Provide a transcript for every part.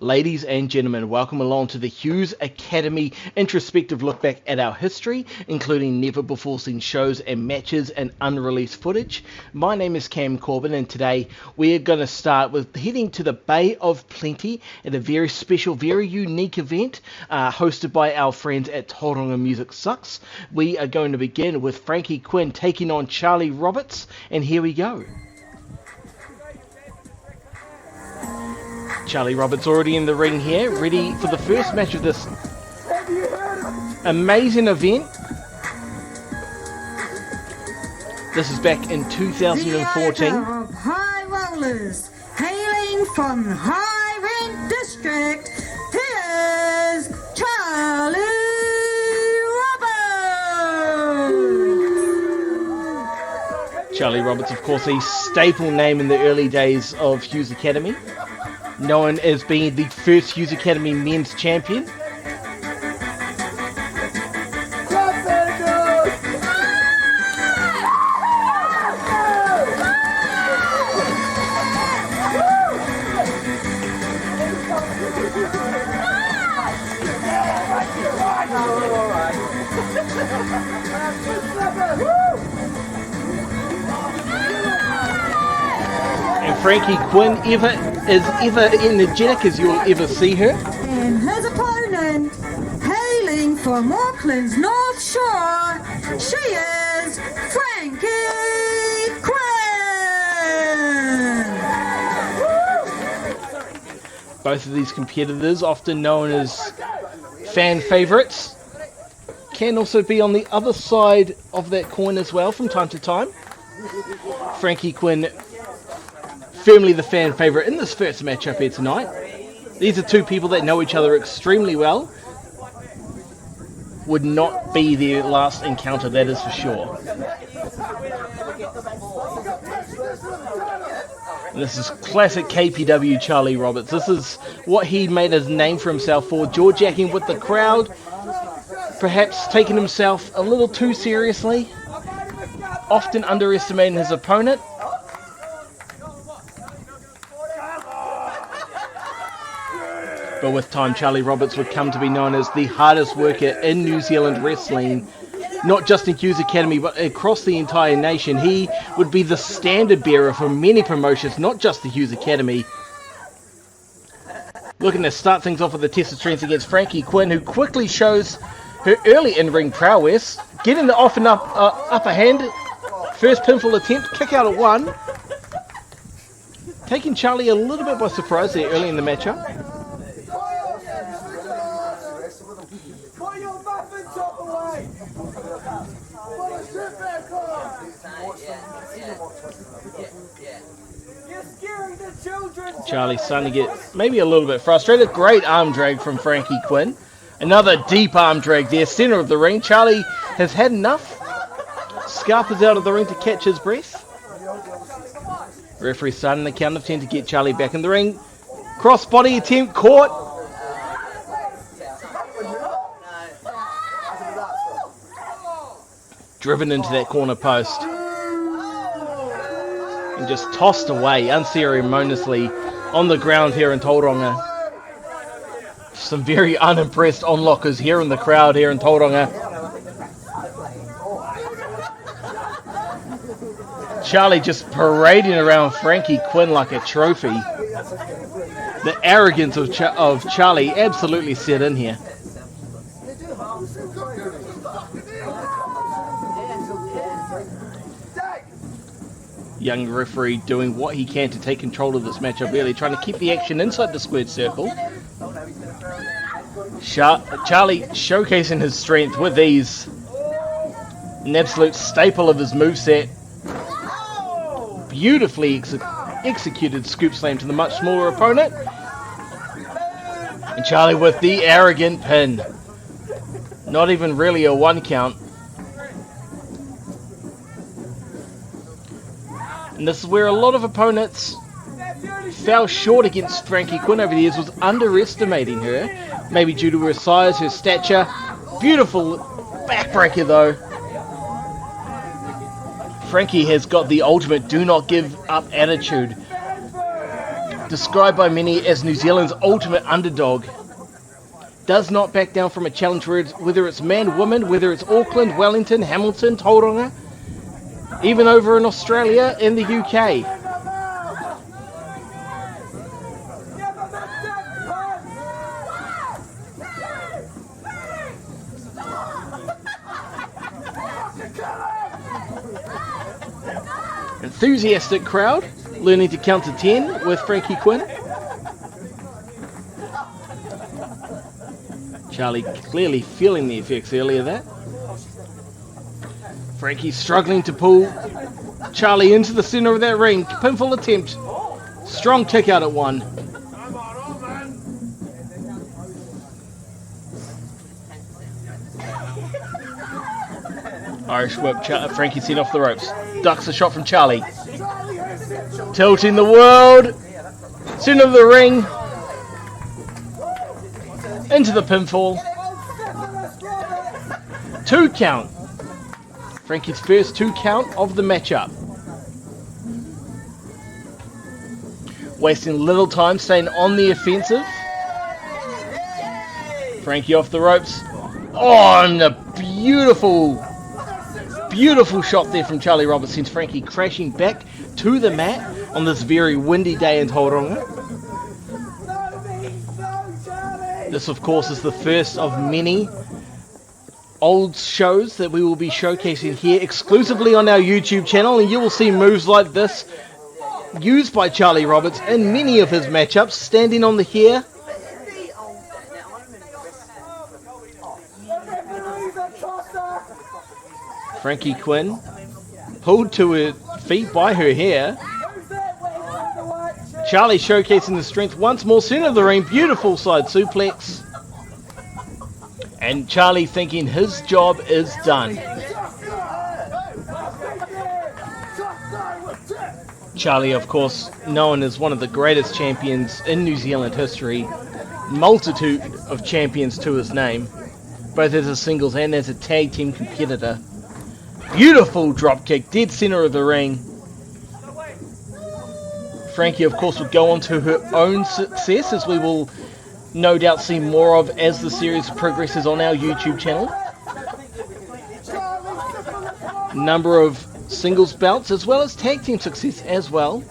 Ladies and gentlemen, welcome along to the Hughes Academy introspective look back at our history, including never before seen shows and matches and unreleased footage. My name is Cam Corban, and today we're going to start with heading to the Bay of Plenty at a very special, very unique event hosted by our friends at Tauranga Music Sux. We are going to begin with Frankie Quinn taking on Charlie Roberts, and here we go. Charlie Roberts already in the ring here, ready for the first match of this amazing event. This is back in 2014. Of high rollers, hailing from High Rent District, here's Charlie Roberts. Charlie Roberts, of course, a staple name in the early days of Hughes Academy, known as being the first Hughes Academy men's champion. And Frankie Quinn is ever energetic as you'll ever see her. And his opponent, hailing from Auckland's North Shore, she is Frankie Quinn. Both of these competitors, often known as fan favourites, can also be on the other side of that coin as well from time to time. Frankie Quinn, firmly the fan favourite in this first matchup here tonight. These are two people that know each other extremely well. Would not be their last encounter, that is for sure. And this is classic KPW Charlie Roberts. This is what he made his name for himself for, jaw-jacking with the crowd, perhaps taking himself a little too seriously, often underestimating his opponent. But with time, Charlie Roberts would come to be known as the hardest worker in New Zealand wrestling, not just in Hughes Academy, but across the entire nation. He would be the standard bearer for many promotions, not just the Hughes Academy. Looking to start things off with a test of strength against Frankie Quinn, who quickly shows her early in-ring prowess, getting the off and upper hand. First pinfall attempt, kick out at one. Taking Charlie a little bit by surprise there early in the matchup. Charlie's starting to get maybe a little bit frustrated. Great arm drag from Frankie Quinn. Another deep arm drag there, center of the ring. Charlie has had enough. Scarpers out of the ring to catch his breath. Referee starting the count of 10 to get Charlie back in the ring. Cross body attempt caught. Driven into that corner post. And just tossed away unceremoniously on the ground here in Tauranga. Some very unimpressed onlookers here in the crowd here in Tauranga. Charlie just parading around Frankie Quinn like a trophy. The arrogance of Charlie absolutely set in here. Young referee doing what he can to take control of this matchup early, trying to keep the action inside the squared circle. Charlie showcasing his strength with ease. An absolute staple of his moveset. Beautifully executed scoop slam to the much smaller opponent. And Charlie with the arrogant pin. Not even really a one count. And this is where a lot of opponents fell short against Frankie Quinn over the years, was underestimating her. Maybe due to her size, her stature. Beautiful backbreaker though. Frankie has got the ultimate do not give up attitude. described by many as New Zealand's ultimate underdog, does not back down from a challenge, whether it's man, woman, whether it's Auckland, Wellington, Hamilton, Tauranga, even over in Australia and the UK. Enthusiastic crowd learning to count to 10 with Frankie Quinn. Charlie clearly feeling the effects earlier there. Frankie struggling to pull Charlie into the center of that ring. Pinfall attempt. Strong kick out at 1. Irish whip. Frankie sent off the ropes. Ducks a shot from Charlie. Tilting the world. Center of the ring. Into the pinfall. 2 count. Frankie's first 2 count of the matchup. Wasting little time, staying on the offensive. Frankie off the ropes. Oh, and a beautiful shot there from Charlie Roberts sends Frankie crashing back to the mat on this very windy day in Tauranga. This, of course, is the first of many old shows that we will be showcasing here exclusively on our YouTube channel, and you will see moves like this used by Charlie Roberts in many of his matchups, standing on the hair. Frankie Quinn pulled to her feet by her hair. Charlie showcasing the strength once more, center of the ring, beautiful side suplex. And Charlie thinking his job is done. Charlie, of course, known as one of the greatest champions in New Zealand history. Multitude of champions to his name, both as a singles and as a tag team competitor. Beautiful drop kick, dead center of the ring. Frankie, of course, would go on to her own success, as we will no doubt see more of as the series progresses on our YouTube channel. Number of singles bouts as well as tag team success as well.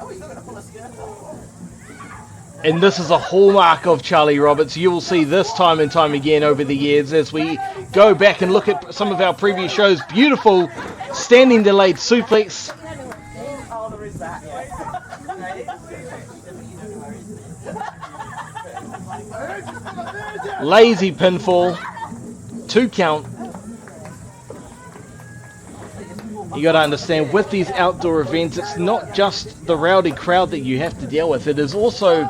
And this is a hallmark of Charlie Roberts. You will see this time and time again over the years as we go back and look at some of our previous shows. Beautiful standing delayed suplex. Lazy pinfall. 2 count. You got to understand, with these outdoor events, it's not just the rowdy crowd that you have to deal with. It is also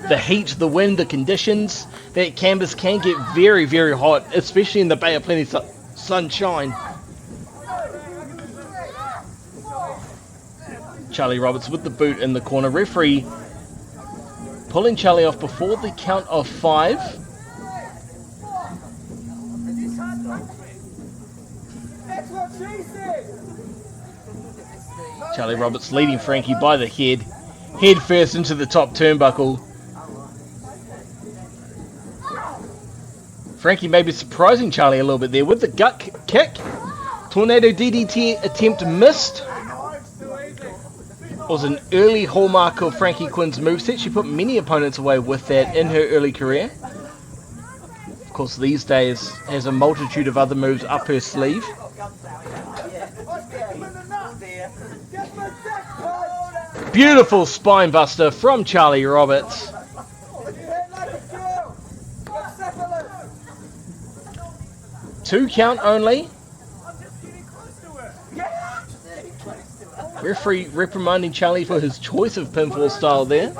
the heat, the wind, the conditions. That canvas can get very, very hot, especially in the Bay of Plenty sunshine. Charlie Roberts with the boot in the corner. Referee pulling Charlie off before the count of 5. Charlie Roberts leading Frankie by the head first into the top turnbuckle. Frankie maybe surprising Charlie a little bit there with the gut kick. Tornado DDT attempt missed. Was an early hallmark of Frankie Quinn's moveset. She put many opponents away with that in her early career. Of course, these days has a multitude of other moves up her sleeve. Beautiful spine buster from Charlie Roberts. Two count only. Referee reprimanding Charlie for his choice of pinfall style there.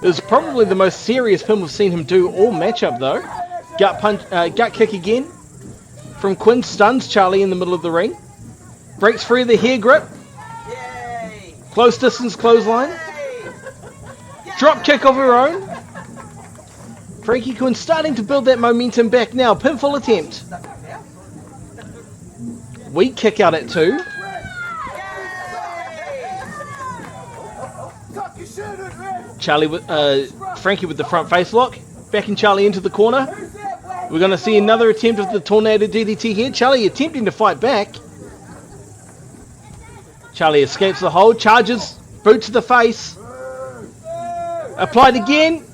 It was probably the most serious pin we've seen him do all matchup though. Gut kick again from Quinn, stuns Charlie in the middle of the ring. Breaks free of the hair grip. Close distance clothesline. Drop kick of her own. Frankie Quinn starting to build that momentum back now. Pinfall attempt. Weak kick out at 2. Frankie with the front face lock. Backing Charlie into the corner. We're going to see another attempt of the Tornado DDT here. Charlie attempting to fight back. Charlie escapes the hold. Charges. Boot to the face. Applied again.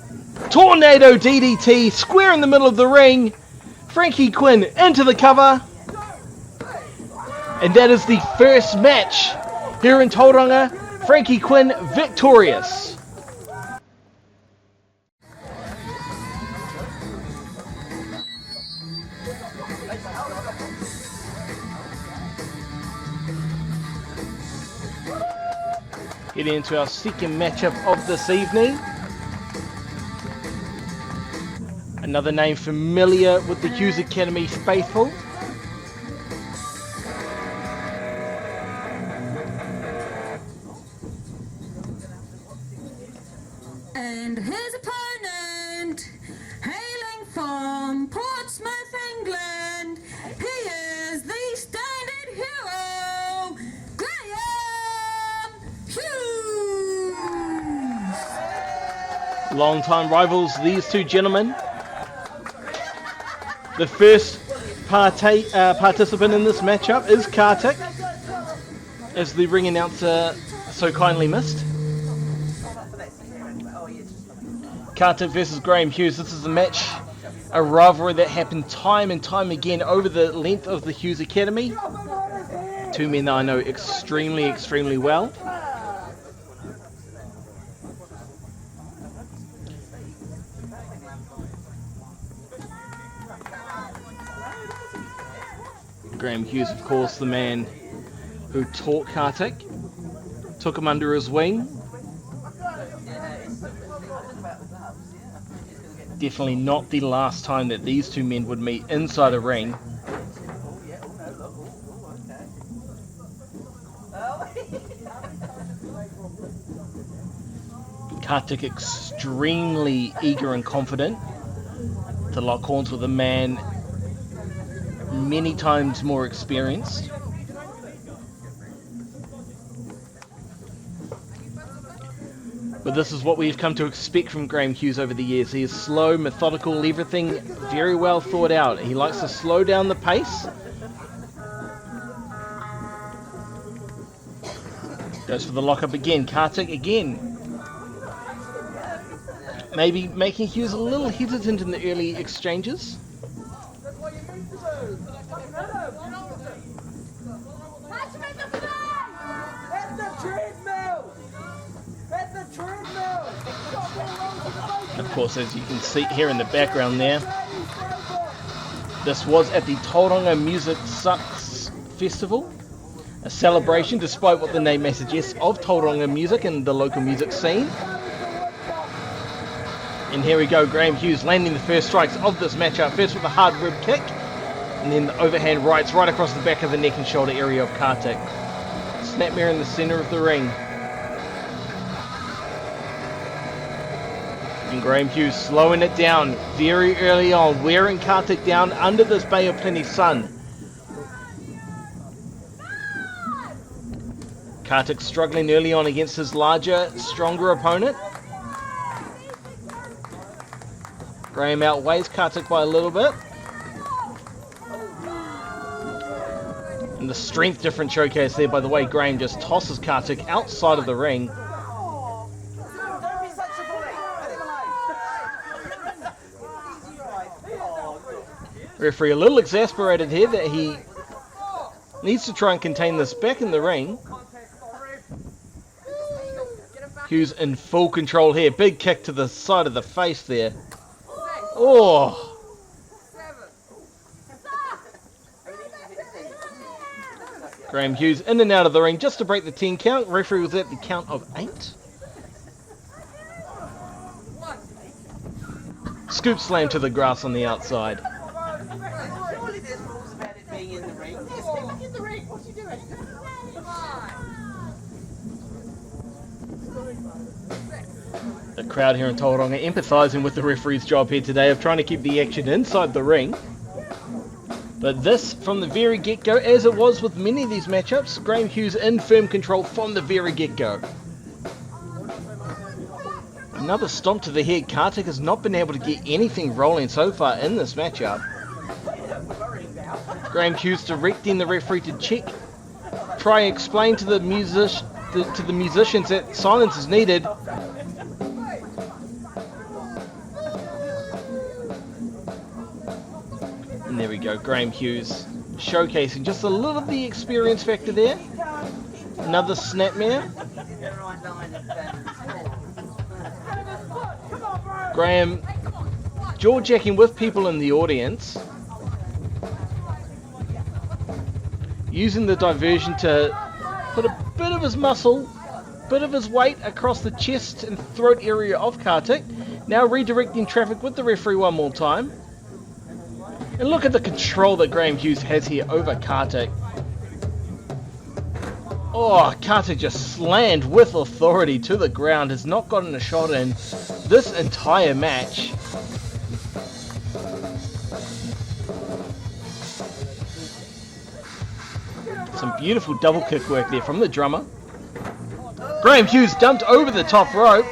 Tornado DDT. Square in the middle of the ring. Frankie Quinn into the cover. And that is the first match here in Tauranga. Frankie Quinn victorious. Getting into our second matchup of this evening. Another name familiar with the Hughes Academy faithful. And his opponent, hailing from Portsmouth, England, he is the standard hero, Graham Hughes. Long-time rivals, these two gentlemen. The first participant in this matchup is Kartik, as the ring announcer so kindly missed. Kartik versus Graham Hughes. This is a match, a rivalry that happened time and time again over the length of the Hughes Academy. Two men that I know extremely, extremely well. Graham Hughes, of course, the man who taught Kartik, took him under his wing. Definitely not the last time that these two men would meet inside a ring. Kartik extremely eager and confident to lock horns with a man many times more experienced. But this is what we've come to expect from Graham Hughes over the years. He is slow, methodical, everything very well thought out. He likes to slow down the pace. Goes for the lockup again. Kartik again. Maybe making Hughes a little hesitant in the early exchanges. Of course, as you can see here in the background there, this was at the Tauranga Music Sux Festival, a celebration, despite what the name may suggest, of Tauranga music and the local music scene. And here we go, Graham Hughes landing the first strikes of this matchup, first with a hard rib kick, and then the overhand rights right across the back of the neck and shoulder area of Kartik. Snapmare in the center of the ring. And Graham Hughes slowing it down very early on, wearing Kartik down under this Bay of Plenty sun. Kartik struggling early on against his larger, stronger opponent. Graham outweighs Kartik by a little bit. And the strength difference showcase there, by the way, Graham just tosses Kartik outside of the ring. Referee a little exasperated here that he needs to try and contain this back in the ring. Hughes in full control here. Big kick to the side of the face there. Oh! Graham Hughes in and out of the ring just to break the 10 count. Referee was at the count of 8. Scoop slam to the grass on the outside. Surely there's rules about it being in the ring. Yes, stay in the ring. What's he doing? The crowd here in Tauranga empathising with the referee's job here today of trying to keep the action inside the ring. But this, from the very get-go, as it was with many of these matchups, Graham Hughes in firm control from the very get-go. Another stomp to the head. Kartik has not been able to get anything rolling so far in this matchup. Graham Hughes directing the referee to check. Try and explain to the musicians that silence is needed. And there we go, Graham Hughes showcasing just a little of the experience factor there. Another snapmare. Graham jaw-jacking with people in the audience. Using the diversion to put a bit of his muscle, bit of his weight across the chest and throat area of Kartik. Now redirecting traffic with the referee one more time. And look at the control that Graham Hughes has here over Kartik. Oh, Kartik just slammed with authority to the ground. Has not gotten a shot in this entire match. Some beautiful double kick work there from the drummer. Graham Hughes dumped over the top rope.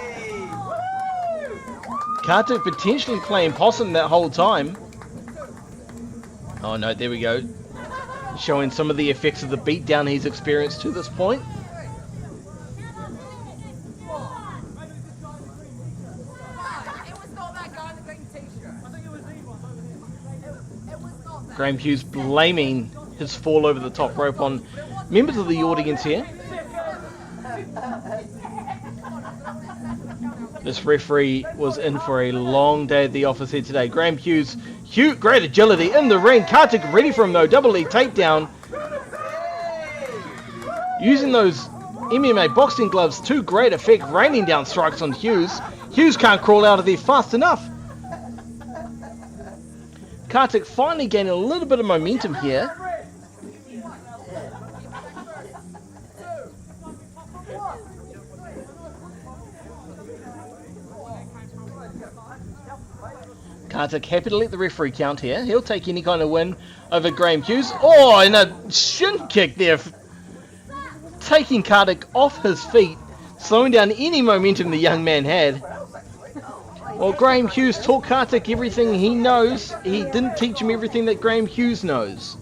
Kartik potentially playing possum that whole time. Oh no, there we go. Showing some of the effects of the beatdown he's experienced to this point. Graham Hughes blaming his fall over the top rope on members of the audience here. This referee was in for a long day at the office here today. Graham Hughes, great agility in the ring. Kartik ready for him though, double leg takedown. Using those MMA boxing gloves to great effect, raining down strikes on Hughes. Hughes can't crawl out of there fast enough. Kartik finally gaining a little bit of momentum here. Kartik happy to let the referee count here. He'll take any kind of win over Graham Hughes. Oh, and a shin kick there. Taking Kartik off his feet, slowing down any momentum the young man had. Well, Graham Hughes taught Kartik everything he knows. He didn't teach him everything that Graham Hughes knows.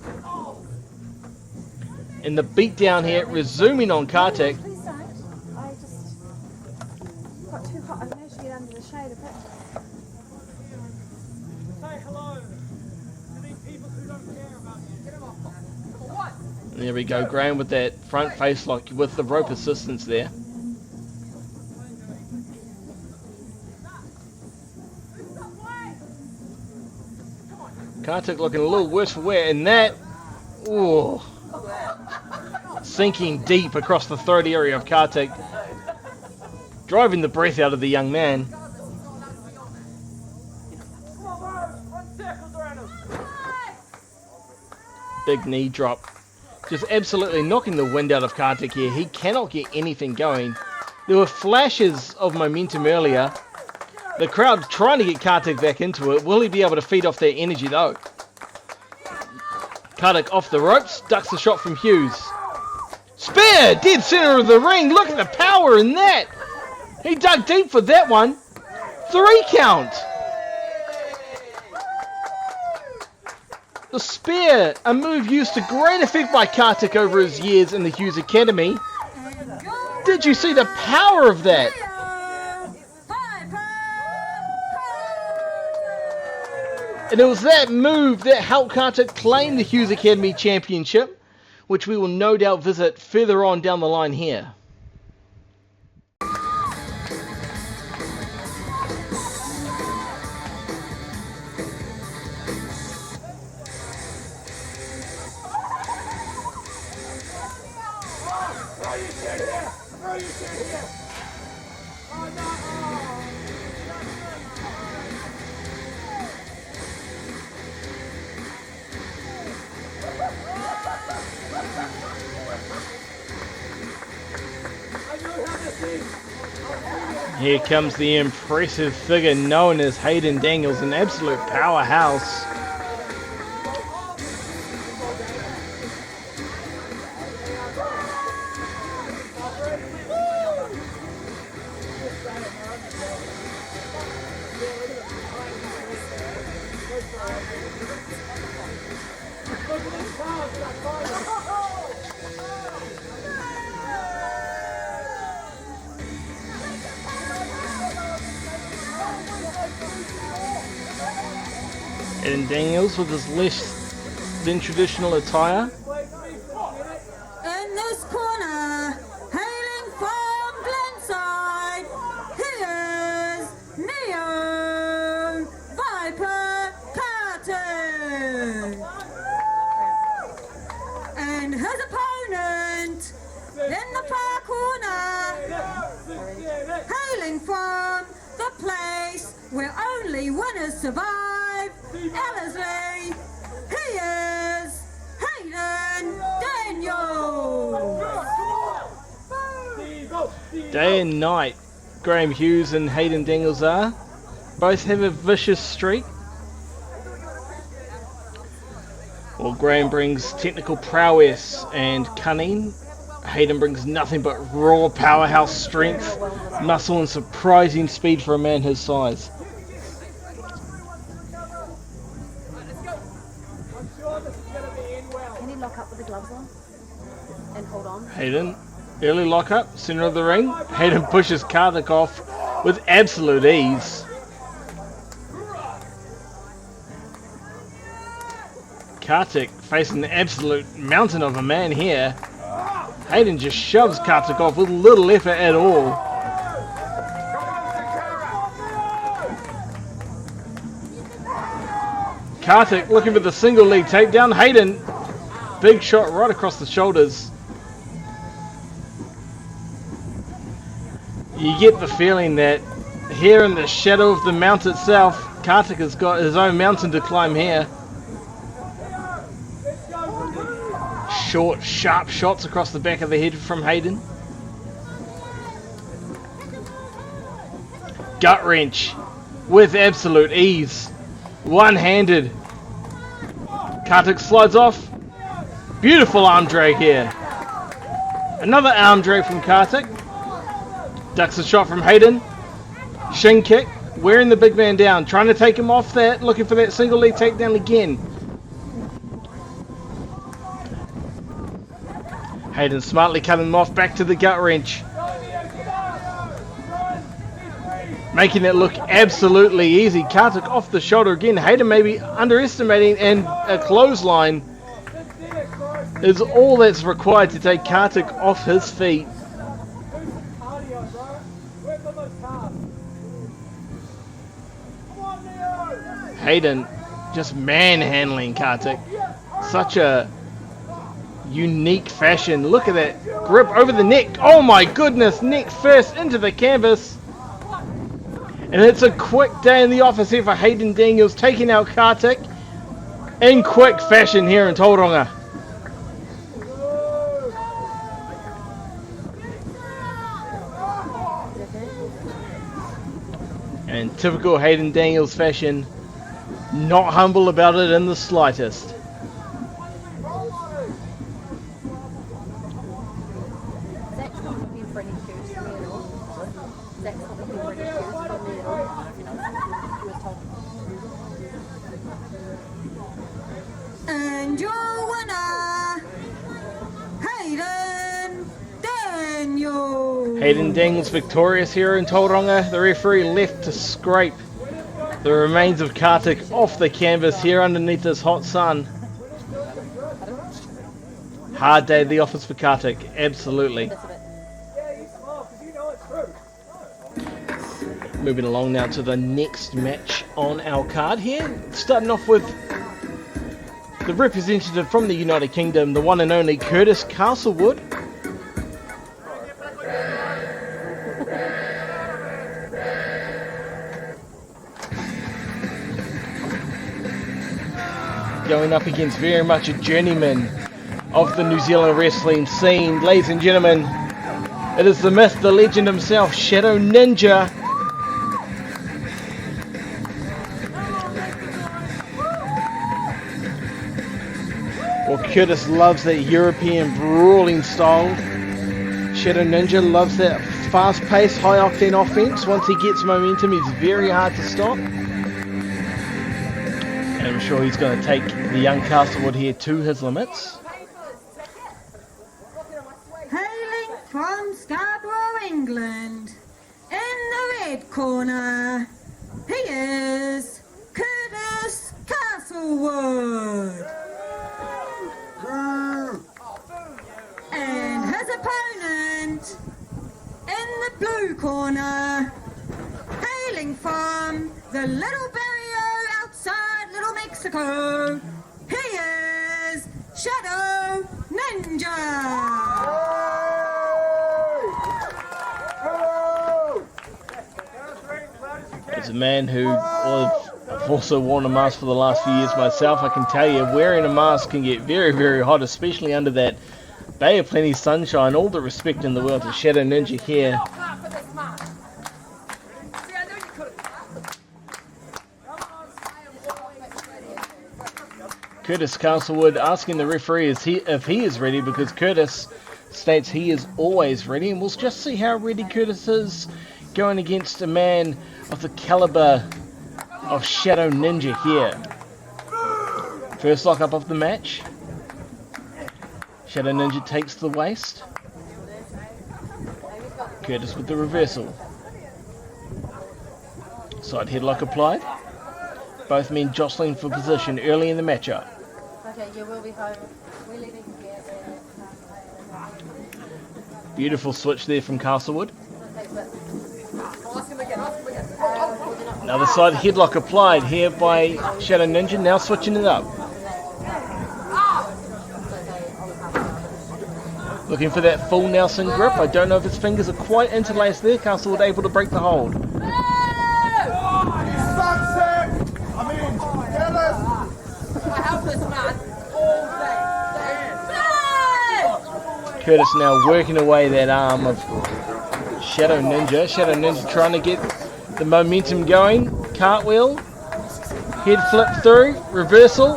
And the beat down here, resuming on Kartik. Please don't. I just got too hot. I managed to get under the shade a bit. Say hello to these people who don't care about you. Get them off. For what? And there we go, Graham with that front face lock with the rope assistance there. Kartik looking a little worse for wear, and that, ooh, sinking deep across the throat area of Kartik, driving the breath out of the young man. Big knee drop, just absolutely knocking the wind out of Kartik here. He cannot get anything going. There were flashes of momentum earlier. The crowd trying to get Kartik back into it. Will he be able to feed off their energy though? Kartik off the ropes, ducks the shot from Hughes. Spear, dead center of the ring. Look at the power in that. He dug deep for that one. 3 count. The spear, a move used to great effect by Kartik over his years in the Hughes Academy. Did you see the power of that? And it was that move that helped Kartik claim the Hughes Academy Championship, which we will no doubt visit further on down the line here. Here comes the impressive figure known as Hayden Daniels, an absolute powerhouse. Hayden Daniels with his less than traditional attire. In this corner, hailing from Glenside, here's Neo Viper Kartik. And his opponent in the far corner, hailing from the place where only winners survive, Ellerslie, he is Hayden Daniels. Day and night, Graham Hughes and Hayden Daniels are. Both have a vicious streak. Well, Graham brings technical prowess and cunning. Hayden brings nothing but raw powerhouse strength, muscle and surprising speed for a man his size. Can he lock up with the gloves on and hold on? Hayden, early lockup, center of the ring. Hayden pushes Kartik off with absolute ease. Kartik facing an absolute mountain of a man here. Hayden just shoves Kartik off with little effort at all. Kartik looking for the single leg takedown. Hayden, big shot right across the shoulders. You get the feeling that here in the shadow of the mount itself, Kartik has got his own mountain to climb here. Short, sharp shots across the back of the head from Hayden. Gut wrench with absolute ease. One-handed. Kartik slides off. Beautiful arm drag here. Another arm drag from Kartik. Ducks a shot from Hayden. Shin kick. Wearing the big man down. Trying to take him off that. Looking for that single leg takedown again. Hayden smartly cut him off, back to the gut wrench. Making it look absolutely easy. Kartik off the shoulder again. Hayden maybe underestimating, and a clothesline is all that's required to take Kartik off his feet. Hayden just manhandling Kartik. Such a unique fashion. Look at that grip over the neck. Oh my goodness, neck first into the canvas. And it's a quick day in the office here for Hayden Daniels, taking out Kartik in quick fashion here in Tauranga. And in typical Hayden Daniels fashion, not humble about it in the slightest. And your winner, Hayden Daniels. Hayden Daniels victorious here in Tauranga. The referee left to scrape the remains of Kartik off the canvas here underneath this hot sun. Hard day at the office for Kartik, absolutely. Moving along now to the next match on our card here. Starting off with the representative from the United Kingdom, the one and only Curtis Castlewood. Going up against very much a journeyman of the New Zealand wrestling scene. Ladies and gentlemen, it is the myth, the legend himself, Shadow Ninja. Well, Curtis loves that European brawling style. Shadow Ninja loves that fast-paced, high-octane offense. Once he gets momentum, he's very hard to stop. And I'm sure he's going to take the young Castlewood here to his limits. Hailing from Scarborough, England, in the red corner, he is from the little barrio outside Little Mexico, he is Shadow Ninja. As a man who I've also worn a mask for the last few years myself, I can tell you wearing a mask can get very, very hot, especially under that Bay of Plenty sunshine. All the respect in the world to Shadow Ninja here. Curtis Castlewood asking the referee if he is ready, because Curtis states he is always ready, and we'll just see how ready Curtis is going against a man of the caliber of Shadow Ninja here. First lock up of the match. Shadow Ninja takes the waist. Curtis with the reversal. Side headlock applied. Both men jostling for position early in the matchup. Okay, you will be home. We're leaving here. Beautiful switch there from Castlewood. Another side headlock applied here by Shadow Ninja, now switching it up. Looking for that full Nelson grip. I don't know if his fingers are quite interlaced there. Castlewood able to break the hold. Curtis now working away that arm of Shadow Ninja. Shadow Ninja trying to get the momentum going. Cartwheel. Head flip through. Reversal.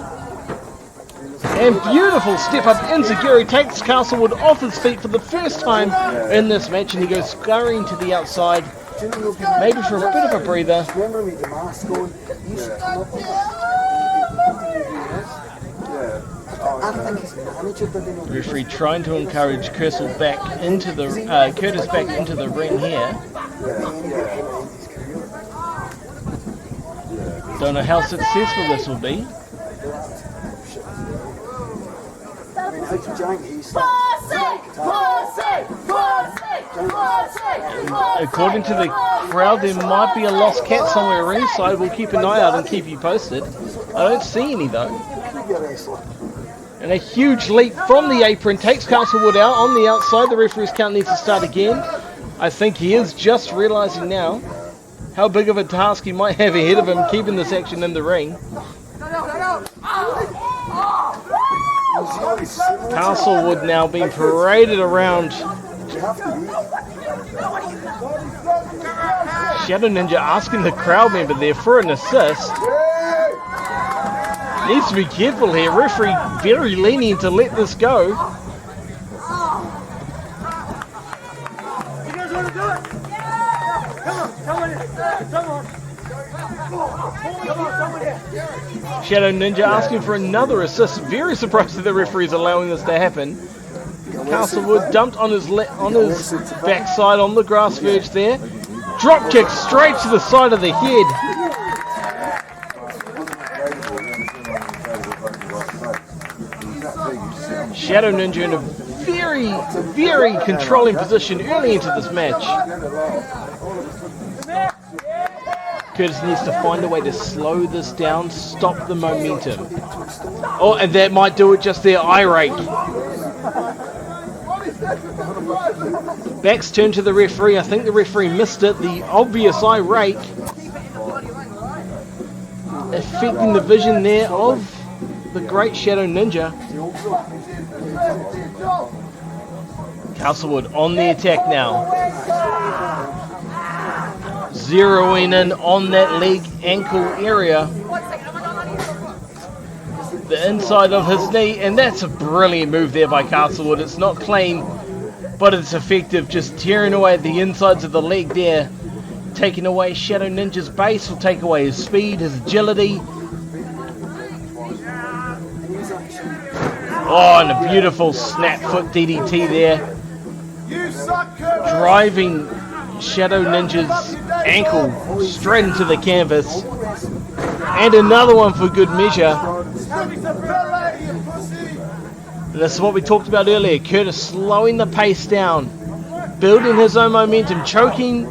And beautiful step up enziguri. Takes Castlewood off his feet for the first time in this match. And he goes scurrying to the outside. Maybe for a bit of a breather. The referee trying to encourage Curtis back into the ring here. Don't know how successful this will be. According to the crowd, there might be a lost cat somewhere ringside. We'll keep an eye out and keep you posted. I don't see any though. And a huge leap from the apron takes Castlewood out on the outside. The referee's count needs to start again. I think he is just realizing now how big of a task he might have ahead of him keeping this action in the ring. Castlewood now being paraded around. Shadow Ninja asking the crowd member there for an assist. Needs to be careful here. Referee very lenient to let this go. You guys want to do it? Come on. Shadow Ninja asking for another assist. Very surprised that the referee is allowing this to happen. Castlewood dumped on his backside on the grass verge there. Drop kick straight to the side of the head. Shadow Ninja in a very, very controlling position early into this match. Curtis needs to find a way to slow this down, stop the momentum. Oh, and that might do it just there, eye rake. Back's turned to the referee. I think the referee missed it. The obvious eye rake. Affecting the vision there of the great Shadow Ninja. Castlewood on the attack now. Zeroing in on that leg ankle area. The inside of his knee, and that's a brilliant move there by Castlewood. It's not clean, but it's effective, just tearing away the insides of the leg there. Taking away Shadow Ninja's base, will take away his speed, his agility. Oh, and a beautiful snap foot DDT there. Driving Shadow Ninja's ankle straight into the canvas. And another one for good measure. And this is what we talked about earlier. Curtis slowing the pace down, building his own momentum, choking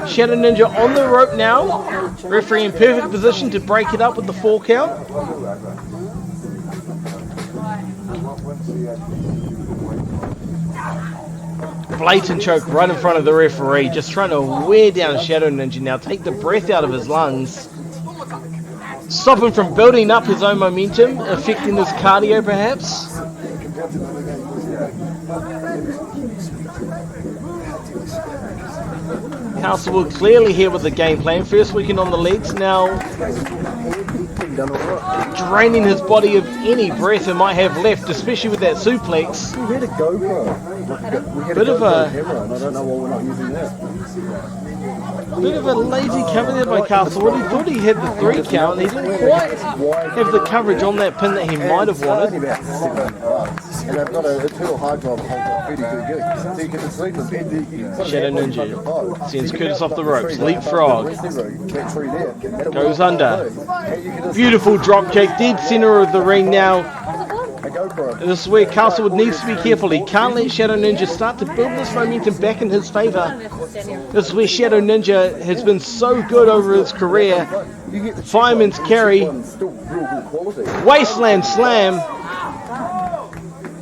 Shadow Ninja on the rope now. Referee in perfect position to break it up with the 4 count. Blatant choke right in front of the referee. Just trying to wear down Shadow Ninja now. Take the breath out of his lungs. Stop him from building up his own momentum, affecting his cardio perhaps. Castlewood clearly here with the game plan. First weekend on the legs, now draining his body of any breath it might have left, especially with that suplex. We had a GoPro. Bit of a camera, and I don't know why we're not using that. bit of a lazy cover there by Castlewood. He thought he had the 3 count, and he didn't quite have the coverage on that pin that he might have wanted. And they've got a internal hard drive that holds up 32 gigs. So you can sleep them. Shadow Ninja sends Curtis off the ropes. Leapfrog. Goes under. Beautiful drop kick. Dead center of the ring now. This is where Castlewood needs to be careful. He can't let Shadow Ninja start to build this momentum back in his favour. This is where Shadow Ninja has been so good over his career. Fireman's carry. Wasteland slam.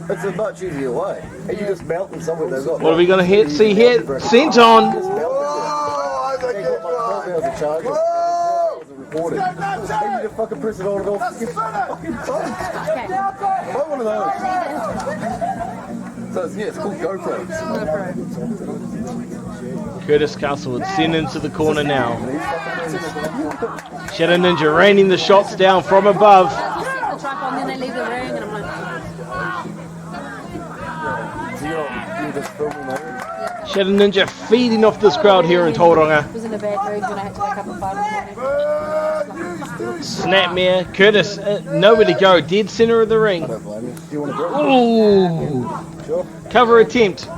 It's a much easier way. And you just melt them somewhere they've got. What are we going to see here? Senton. And you just fucking press it on and off. It's fucking fun. Buy one of those. So it's called GoPro. Curtis Castlewood sent into the corner now. Shadow Ninja raining the shots down from above. Shadow Ninja feeding off this crowd here in Tauranga. Was in a bad mood when I had to wake up at 5 in the morning. Snapmare. Curtis, nowhere to go. Dead center of the ring. Ooh. Cover attempt.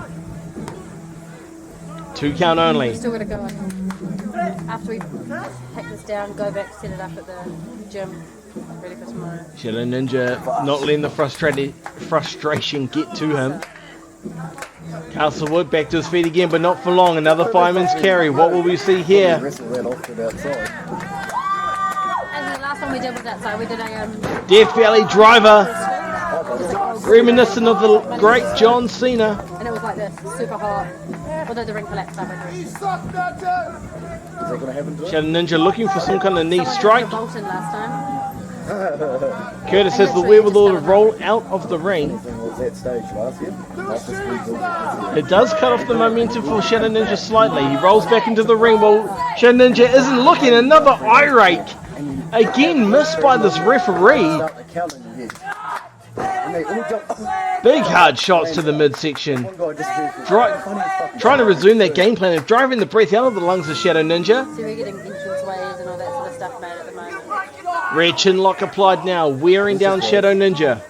2 count only. Still gotta go after we hack this down, go back, set it up at the gym, ready for tomorrow. Shadow Ninja not letting the frustration get to him. Castlewood back to his feet again, but not for long. Another fireman's carry. What will we see here? And the last one we did was outside. We did a Death Valley driver. Reminiscent of the great John Cena. and it was like this, super hot. Although the ring collapsed up. Shadow Ninja looking for some kind of knee strike. Bolton last time. Curtis has the wherewithal to roll out of the ring. It does cut off the momentum for Shadow Ninja slightly. He rolls back into the ring while Shadow Ninja isn't looking. Another eye rake. Again missed by this referee. Big hard shots to the midsection. Trying to resume that game plan of driving the breath out of the lungs of Shadow Ninja. So we're getting entrance ways and all that sort of stuff made at the moment. Rear chin lock applied now, wearing down Shadow Ninja.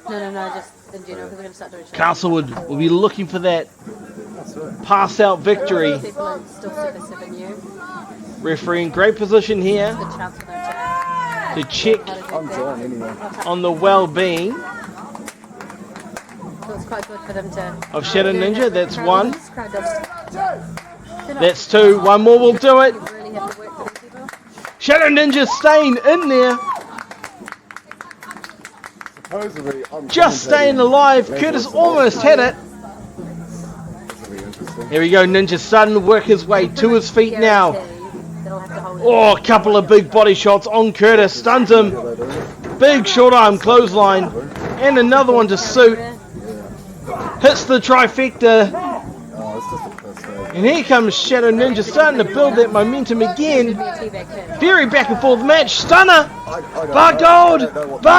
No, just in general, because we're going to start doing shows. Castlewood will be looking for that pass out victory. People are still super sipping you. Referee in great position here Good chance for them to check on the well-being to. So it's quite good for them to. of Shadow Ninja. That's one. This crowd does- That's two. One more will do it. You really have to work for these people. Shadow Ninja staying in there. Just staying alive. Curtis almost had it. Here we go. Ninja starting to work his way to his feet now. They'll have to hold it. Oh, a couple of big body shots on Curtis. Stuns him. Big short arm clothesline. And another one to suit. Hits the trifecta. And here comes Shadow Ninja starting to build that momentum again. Very back and forth match. Stunner. By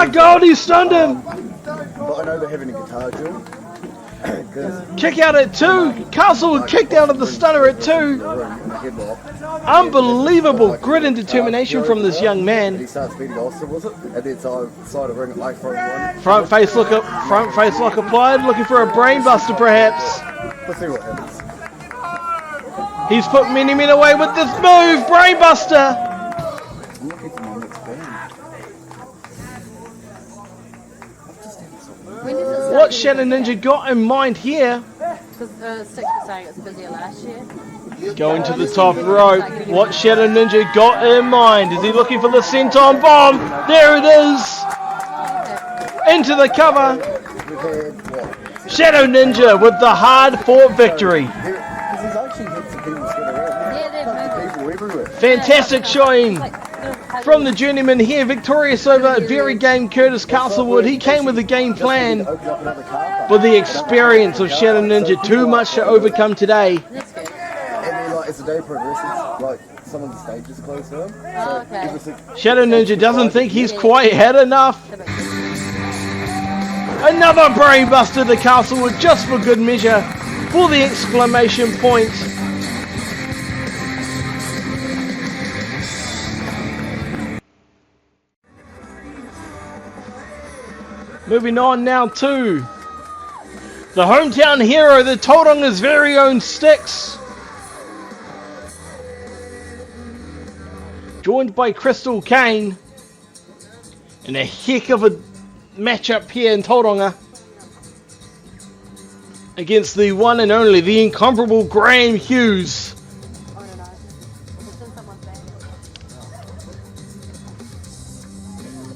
God, he stunned him. But I know they're having a guitar drill. Kick out at 2. Castlewood kicked out of the stunner at 2. Unbelievable grit and determination from this young man. He starts beating Austin, was it? And then side of ring, I throw one. Front face lock applied, looking for a brain buster perhaps. Let's see what happens. He's put many men away with this move, brain buster. I'm looking for my next band. When does it start? What Shadow Ninja got in mind here? Because Six was saying it's busier last year. Going to the top rope. What Shadow Ninja got in mind? Is he looking for the senton bomb? There it is! Into the cover. We've had what? Shadow Ninja with the hard-fought victory. Because he's actually hit some people skin around. Yeah, they're moving. People everywhere. Fantastic showing from the journeyman here. Victorious over very game Curtis Castlewood. He came with a game plan, Open up another car park. but the experience of Shadow Ninja too much to overcome today. That's good. And then, like, as the day progresses, like, some of the stages close to him. Oh, okay. everything- Shadow Ninja doesn't think he's quite had enough. Another brainbuster to Castlewood just for good measure for the exclamation point. Moving on now to the hometown hero, the Tauranga's very own Styx. Joined by Krystal Kayne. And a heck of a matchup here in Tauranga. Against the one and only, the incomparable Graham Hughes. I don't know. It's in someone's bag.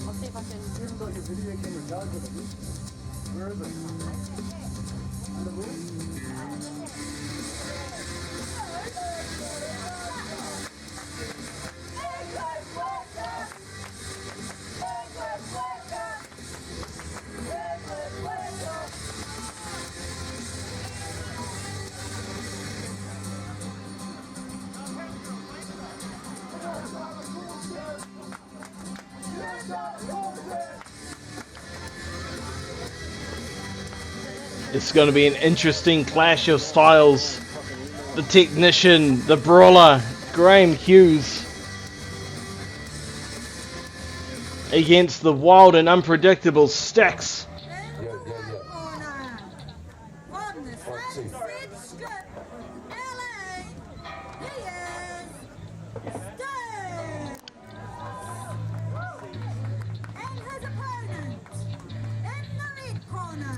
I'll see if I can. It's like a video camera charge with it. Where is it? It's going to be an interesting clash of styles. The technician, the brawler, Graham Hughes, against the wild and unpredictable Styx. Corner. From the Sunset Strip, LA, he is Stone. And his opponent in the red corner,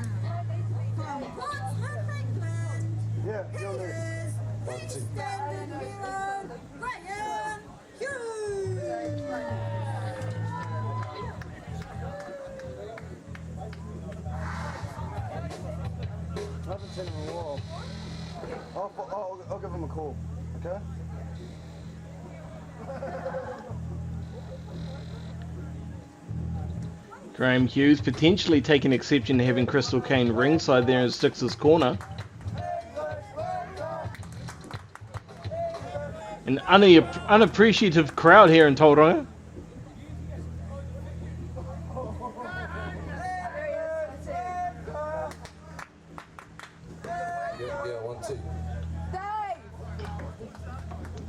from Portsmouth, England, Yeah, he you're there. is the standard hero, Graham Hughes. I haven't seen him in a while. I'll give him a call, okay? Graham Hughes potentially taking exception to having Krystal Kayne ringside there in Styx's corner. An unappreciative crowd here in Tauranga.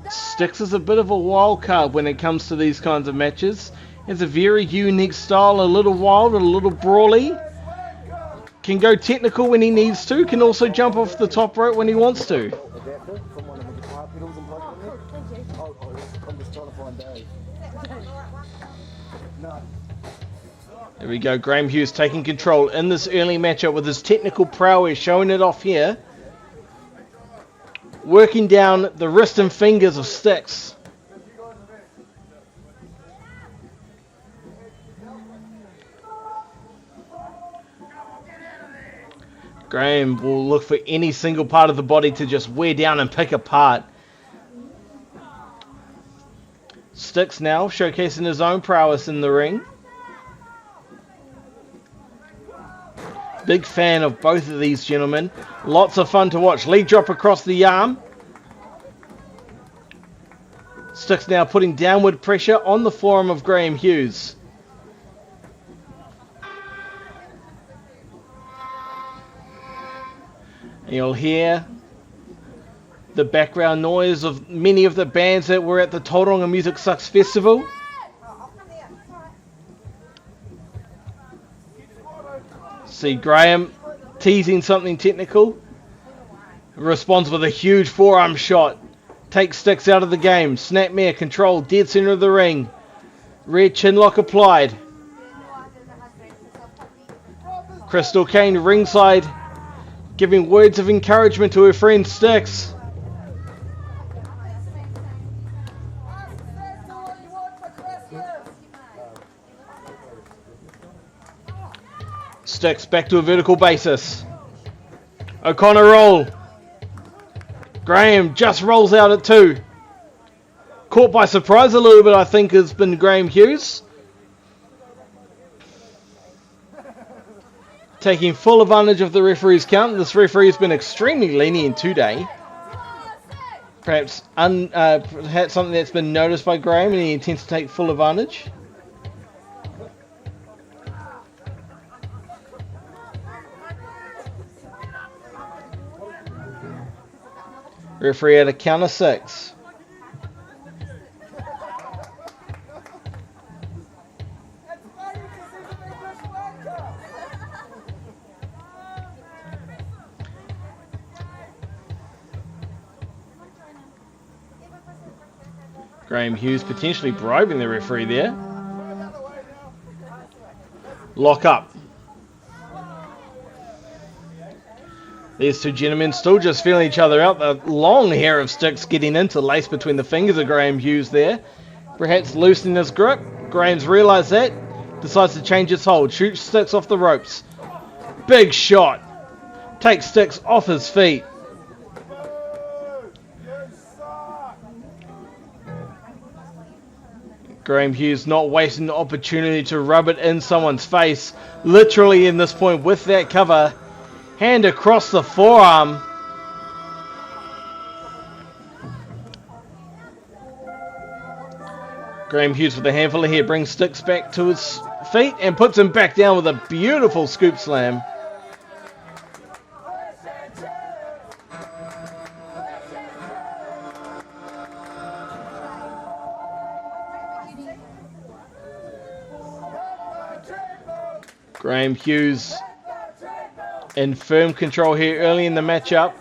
Styx is a bit of a wild card when it comes to these kinds of matches. It's a very unique style, a little wild, a little brawly. Can go technical when he needs to, can also jump off the top rope when he wants to. Adapter from one of the guitar pedals and plug it in there. I'm just trying to find Dave. No. There we go, Graham Hughes taking control in this early matchup with his technical prowess, showing it off here. Working down the wrist and fingers of Styx. Graham will look for any single part of the body to just wear down and pick apart. Styx now showcasing his own prowess in the ring. Big fan of both of these gentlemen. Lots of fun to watch. Leg drop across the arm. Styx now putting downward pressure on the forearm of Graham Hughes. You'll hear the background noise of many of the bands that were at the Tauranga Music Sux festival. See Graham teasing something technical. Responds with a huge forearm shot. Takes Styx out of the game. Snapmare control, dead center of the ring. Rear chin lock applied. Krystal Kayne ringside, giving words of encouragement to her friend Styx. Sticks back to a vertical basis. O'Connor roll. Graham just rolls out at 2. Caught by surprise a little bit, I think, has been Graham Hughes. Taking full advantage of the referee's count. This referee has been extremely lenient today. Perhaps something that's been noticed by Graham and he intends to take full advantage. Referee at a counter 6. Graham Hughes potentially bribing the referee there. Lock up. These two gentlemen still just feeling each other out. The long hair of Sticks getting interlaced between the fingers of Graham Hughes there. Perhaps loosening his grip. Graham's realised that. Decides to change his hold. Shoots Sticks off the ropes. Big shot. Takes Sticks off his feet. Graham Hughes not wasting the opportunity to rub it in someone's face. Literally in this point with that cover. Hand across the forearm. Graham Hughes with a handful of hair brings Sticks back to his feet and puts him back down with a beautiful scoop slam. Graham Hughes in firm control here early in the matchup.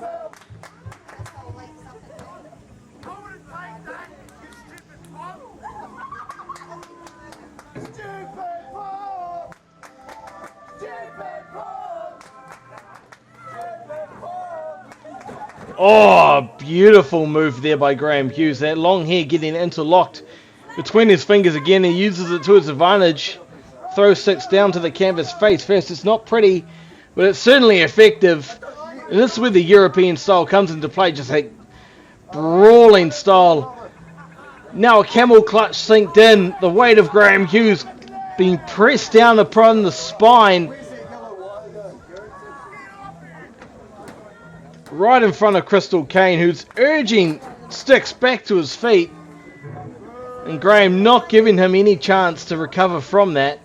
Oh, beautiful move there by Graham Hughes. That long hair getting interlocked between his fingers again. He uses it to his advantage. Throws Sticks down to the canvas face first. It's not pretty, but it's certainly effective. And this is where the European style comes into play. Just like brawling style. Now a camel clutch synced in. The weight of Graham Hughes being pressed down upon the spine. Right in front of Krystal Kayne, who's urging Sticks back to his feet. And Graham not giving him any chance to recover from that.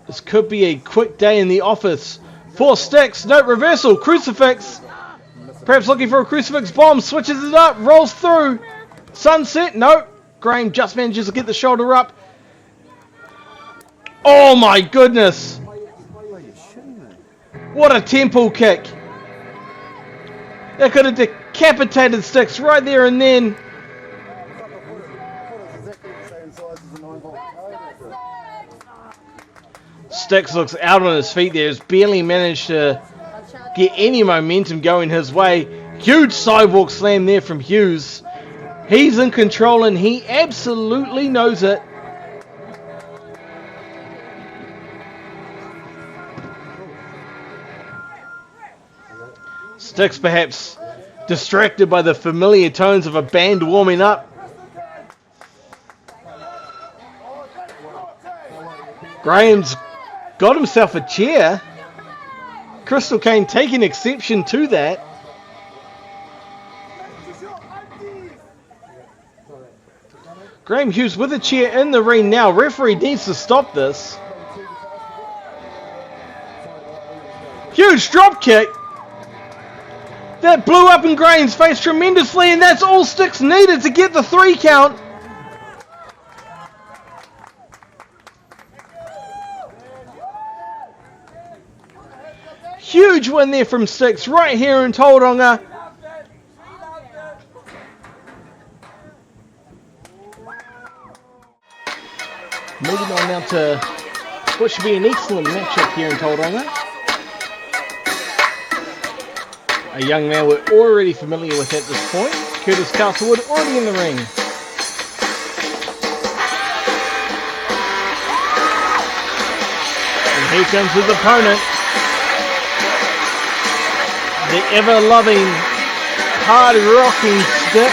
This could be a quick day in the office for Sticks. Note reversal, crucifix. Perhaps looking for a crucifix bomb. Switches it up, rolls through. Sunset, no. Graham just manages to get the shoulder up. Oh my goodness. What a temple kick. That could have decapitated Sticks right there and then. Sticks looks out on his feet there. Has barely managed to get any momentum going his way. Huge sidewalk slam there from Hughes. He's in control and he absolutely knows it. Sticks perhaps distracted by the familiar tones of a band warming up. Graham's got himself a chair. Krystal Kayne taking exception to that. Graham Hughes with a chair in the ring now. Referee needs to stop this. Huge drop kick. That blew up in Graham's face tremendously, and that's all Sticks needed to get the 3 count. Huge win there from Sticks right here in Tauranga. Moving on now to what should be an excellent matchup here in Tauranga. A young man we're already familiar with at this point. Curtis Castlewood already in the ring. Here comes his opponent. The ever-loving, hard-rocking Stick.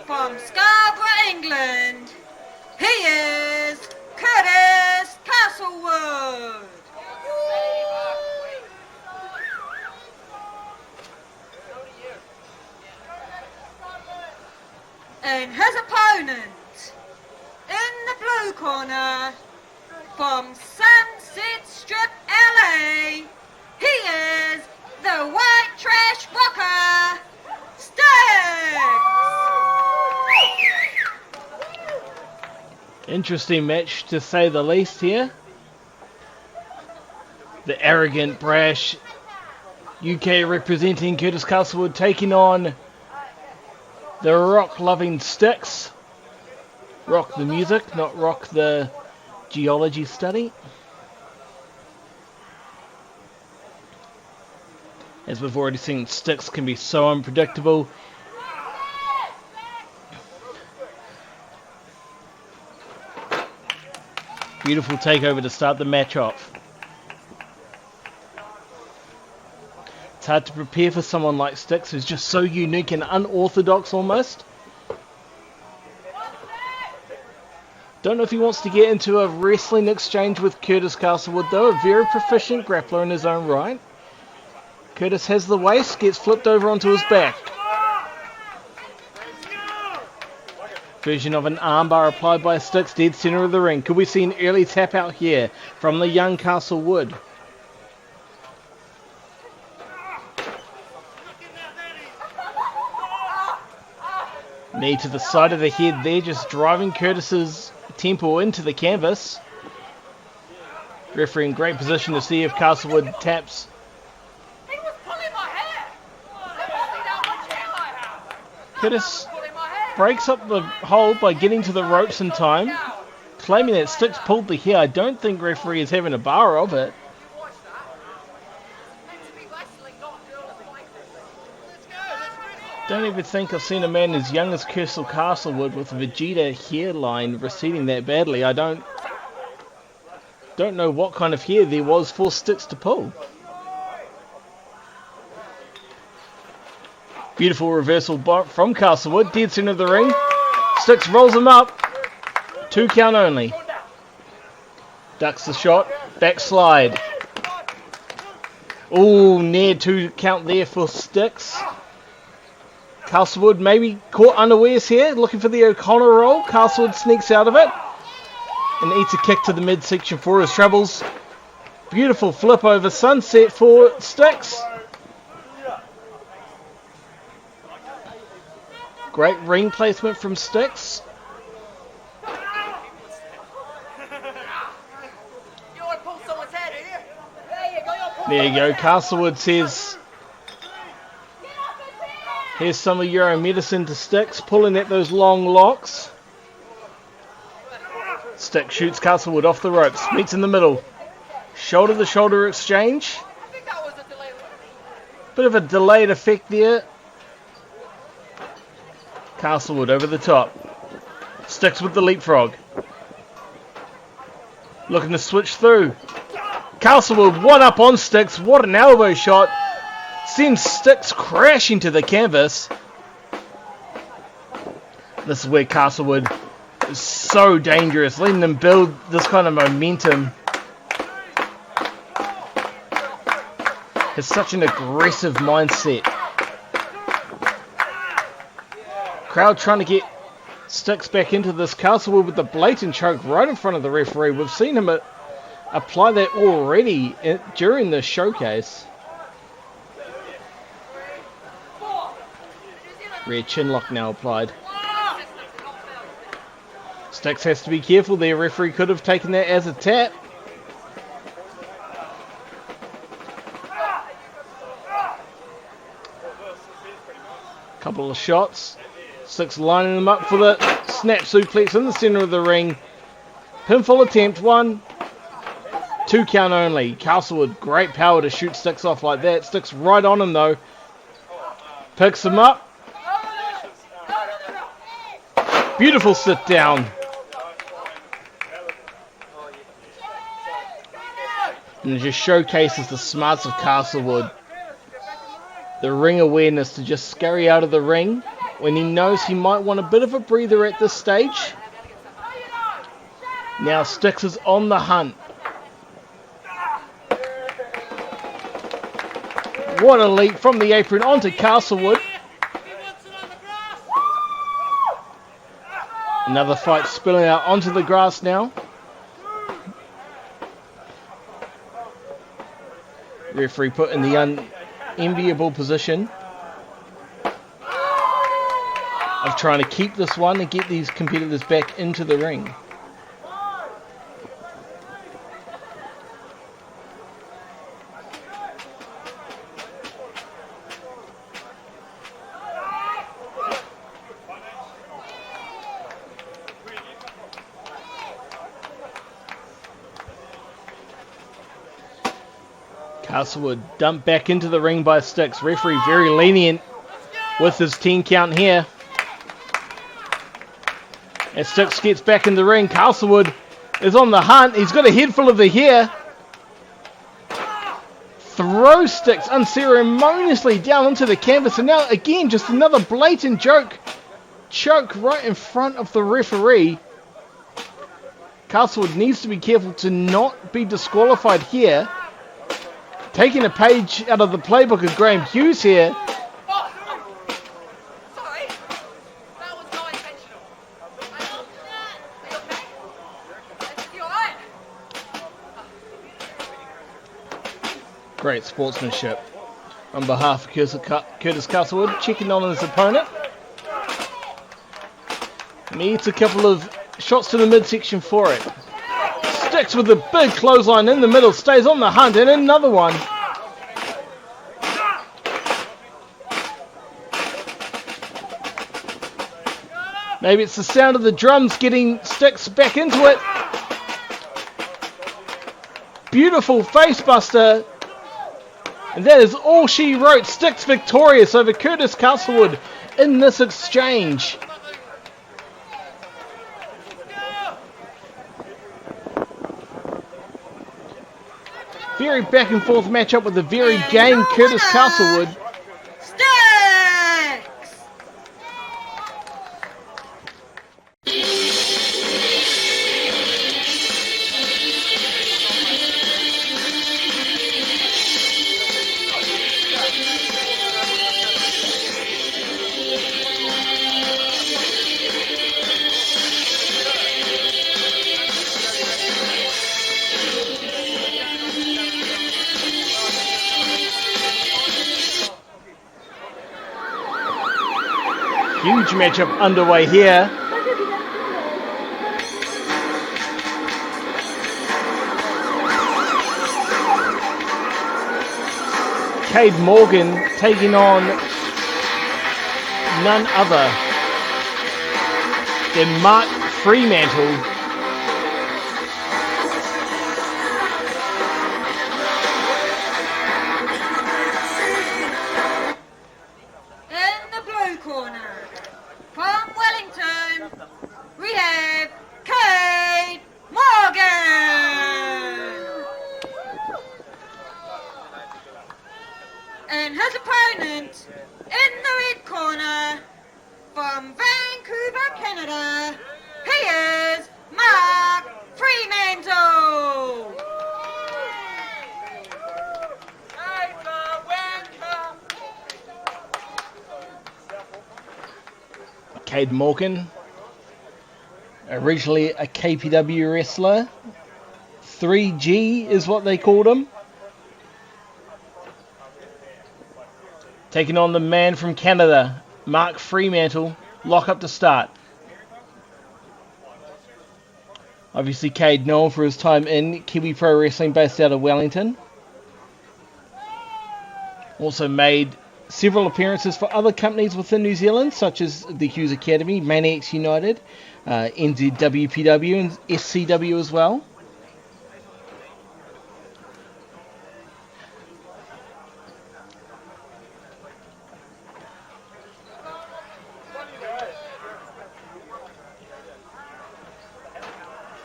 From Scarborough, England, he is Curtis Castlewood. And his opponent, in the blue corner, from Sunset Strip, LA, he is the white trash rocker, Sticks. Interesting match to say the least here. The arrogant, brash UK representing Curtis Castlewood taking on the rock-loving Sticks. Rock the music, not rock the geology study. As we've already seen, Sticks can be so unpredictable. Beautiful takeover to start the match off. It's hard to prepare for someone like Sticks, who's just so unique and unorthodox almost. Don't know if he wants to get into a wrestling exchange with Curtis Castlewood though, a very proficient grappler in his own right. Curtis has the waist, gets flipped over onto his back. Version of an armbar applied by Sticks, dead center of the ring. Could we see an early tap out here from the young Castlewood? Knee to the side of the head there, just driving Curtis's temple into the canvas. Referee in great position to see if Castlewood taps. Curtis breaks up the hold by getting to the ropes in time, claiming that Sticks pulled the hair. I don't think referee is having a bar of it. Don't even think I've seen a man as young as Krystal Castlewood with a Vegeta hairline receding that badly. I don't know what kind of hair there was for Sticks to pull. Beautiful reversal from Castlewood, dead center of the ring. Sticks rolls him up. 2 count only. Ducks the shot. Backslide. Ooh, near 2 count there for Sticks. Castlewood maybe caught unawares here, looking for the O'Connor roll. Castlewood sneaks out of it and eats a kick to the midsection for his troubles. Beautiful flip over sunset for Sticks. Great ring placement from Sticks. There you go. Castlewood says, here's some of your own medicine to Sticks, pulling at those long locks. Sticks shoots Castlewood off the ropes, meets in the middle. Shoulder to shoulder exchange. Bit of a delayed effect there. Castlewood over the top. Sticks with the leapfrog. Looking to switch through. Castlewood one up on Sticks. What an elbow shot. Sends Sticks crashing to the canvas. This is where Castlewood is so dangerous, letting them build this kind of momentum. Has such an aggressive mindset. Crowd trying to get Sticks back into this. Castlewood with the blatant choke right in front of the referee. We've seen him apply that already during the showcase. Rear chin lock now applied. Sticks has to be careful there. Referee could have taken that as a tap. Couple of shots. Six lining them up for the snap suplex in the center of the ring. Pinfall attempt, 1, 2 count only. Castlewood, great power to shoot Sticks off like that. Sticks right on him though. Picks him up. Beautiful sit down. And it just showcases the smarts of Castlewood. The ring awareness to just scurry out of the ring when he knows he might want a bit of a breather at this stage. Now Sticks is on the hunt. What a leap from the apron onto Castlewood. Another fight spilling out onto the grass now. Referee put in the unenviable position of trying to keep this one and get these competitors back into the ring. Castlewood dumped back into the ring by Sticks. Referee very lenient with his 10 count here. As Sticks gets back in the ring, Castlewood is on the hunt. He's got a head full of the hair. Throws Sticks unceremoniously down onto the canvas. And now again, just another blatant choke right in front of the referee. Castlewood needs to be careful to not be disqualified here. Taking a page out of the playbook of Graham Hughes here. Sorry, that was not intentional. You alright? Great sportsmanship on behalf of Curtis Castlewood, checking on his opponent. Needs a couple of shots to the midsection for it. Sticks with a big clothesline in the middle, stays on the hunt, and another one. Maybe it's the sound of the drums getting Sticks back into it. Beautiful facebuster. And that is all she wrote. Sticks victorious over Curtis Castlewood in this exchange. Very back and forth matchup with the very game Curtis Castlewood. Sticks! Huge matchup underway here. Cade Morgan taking on none other than Mark Fremantle. In the blue corner, from Wellington, we have Cade Morgan. And his opponent in the red corner, from Vancouver, Canada, he is Mark Fremantle. Cade Morgan, originally a KPW wrestler. 3G is what they called him. Taking on the man from Canada, Mark Fremantle. Lock up to start. Obviously Cade known for his time in Kiwi Pro Wrestling based out of Wellington. Also made several appearances for other companies within New Zealand, such as the Hughes Academy, Maniacs United, NZWPW and SCW as well.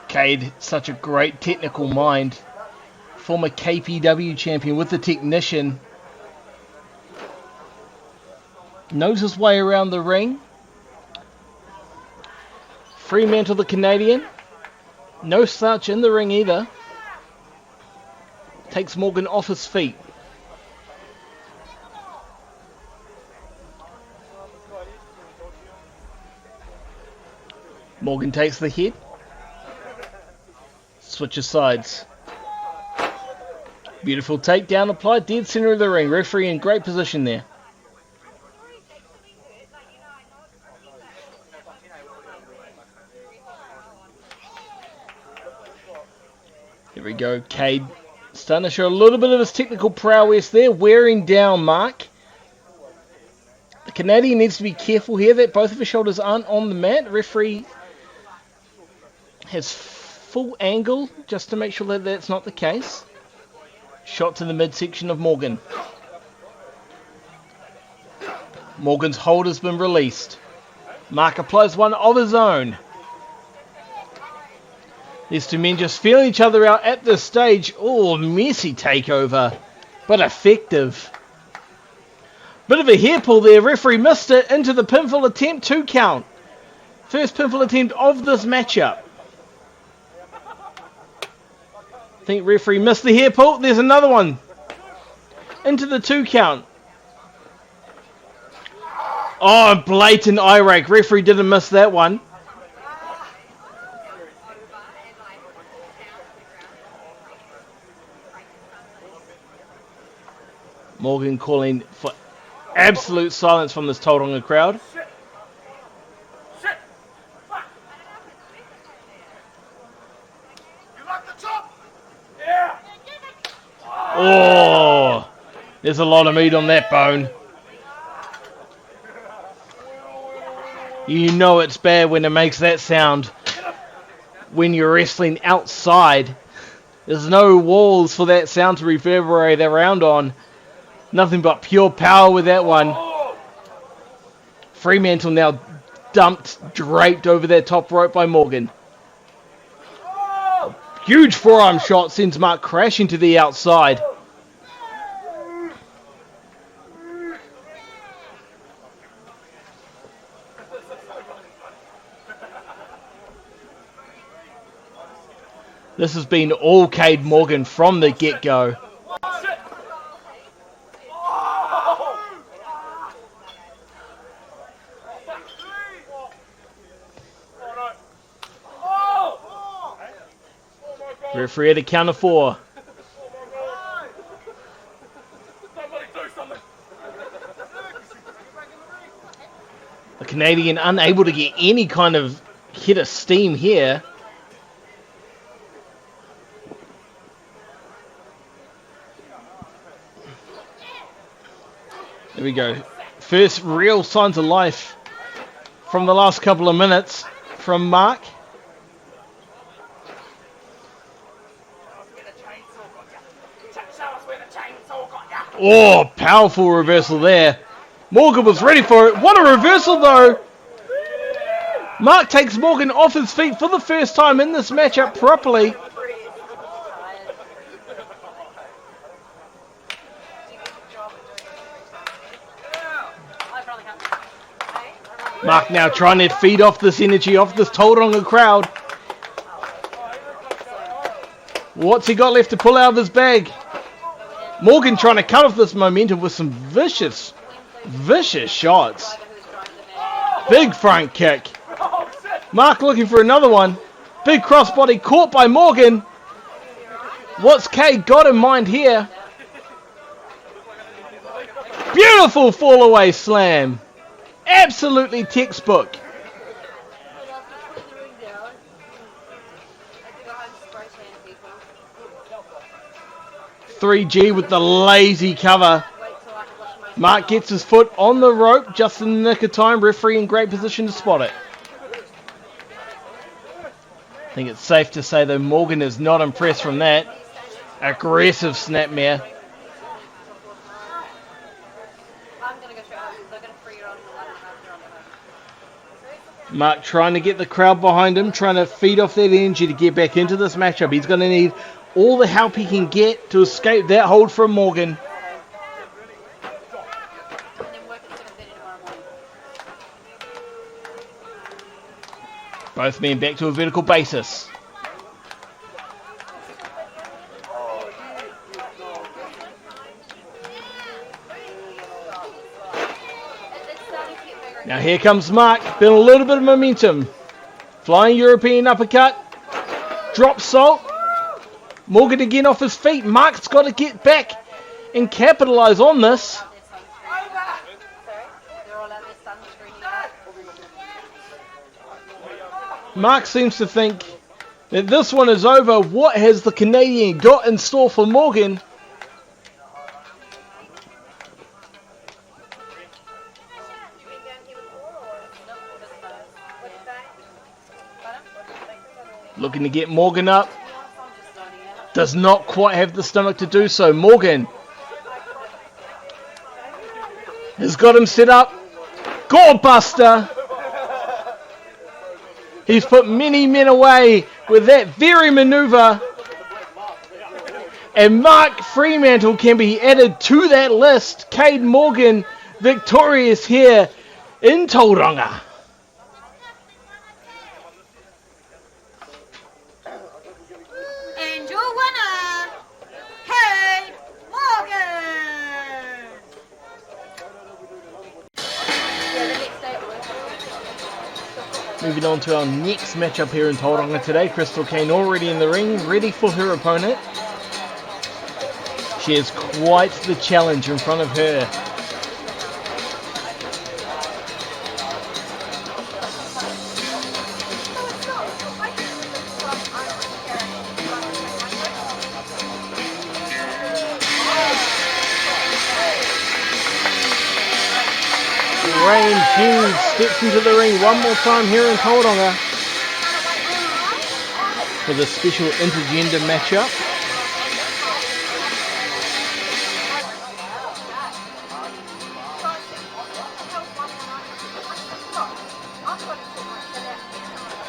Cade, such a great technical mind. Former KPW champion with the technician. Knows his way around the ring. Fremantle, the Canadian. No slouch in the ring either. Takes Morgan off his feet. Morgan takes the head. Switches sides. Beautiful takedown applied, dead center of the ring. Referee in great position there. Here we go, Cade starting to show a little bit of his technical prowess there, wearing down Mark. The Canadian needs to be careful here that both of his shoulders aren't on the mat. Referee has full angle just to make sure that that's not the case. Shot to the midsection of Morgan. Morgan's hold has been released. Mark applies one of his own. These two men just feeling each other out at this stage. Oh, messy takeover, but effective. Bit of a hair pull there. Referee missed it into the pinfall attempt. 2 count. First pinfall attempt of this matchup. I think referee missed the hair pull. There's another one. Into the 2 count. Oh, blatant eye rake. Referee didn't miss that one. Morgan calling for absolute silence from this Tauranga crowd. Oh, there's a lot of meat on that bone. You know it's bad when it makes that sound when you're wrestling outside. There's no walls for that sound to reverberate around on. Nothing but pure power with that one. Fremantle now dumped, draped over that top rope by Morgan. Huge forearm shot sends Mark crashing to the outside. This has been all Cade Morgan from the get-go. Referee at a count of 4. The Canadian unable to get any kind of hit of steam here. There we go. First real signs of life from the last couple of minutes from Mark. Oh, powerful reversal there. Morgan was ready for it. What a reversal though. Mark takes Morgan off his feet for the first time in this matchup properly. Mark now trying to feed off this energy, off this Tauranga crowd. What's he got left to pull out of his bag? Morgan trying to cut off this momentum with some vicious shots. Big front kick. Mark looking for another one. Big crossbody caught by Morgan. What's Cade got in mind here? Beautiful fall away slam. Absolutely textbook. 3G with the lazy cover. Mark gets his foot on the rope just in the nick of time. Referee in great position to spot it. I think it's safe to say that Morgan is not impressed from that. Aggressive snapmare. Mark trying to get the crowd behind him, trying to feed off that energy to get back into this matchup. He's going to need all the help he can get to escape that hold from Morgan. Both men back to a vertical basis. Now here comes Mark, build a little bit of momentum. Flying European uppercut. Drop salt. Morgan again off his feet. Mark's got to get back and capitalize on this. Mark seems to think that this one is over. What has the Canadian got in store for Morgan? Looking to get Morgan up. Does not quite have the stomach to do so. Morgan has got him set up. Gorebuster. He's put many men away with that very maneuver. And Mark Fremantle can be added to that list. Cade Morgan victorious here in Tauranga. And your winner, Cade Morgan. Moving on to our next matchup here in Tauranga today. Krystal Kayne already in the ring, ready for her opponent. She has quite the challenge in front of her. Hughes steps into the ring one more time here in Tauranga for the special intergender matchup.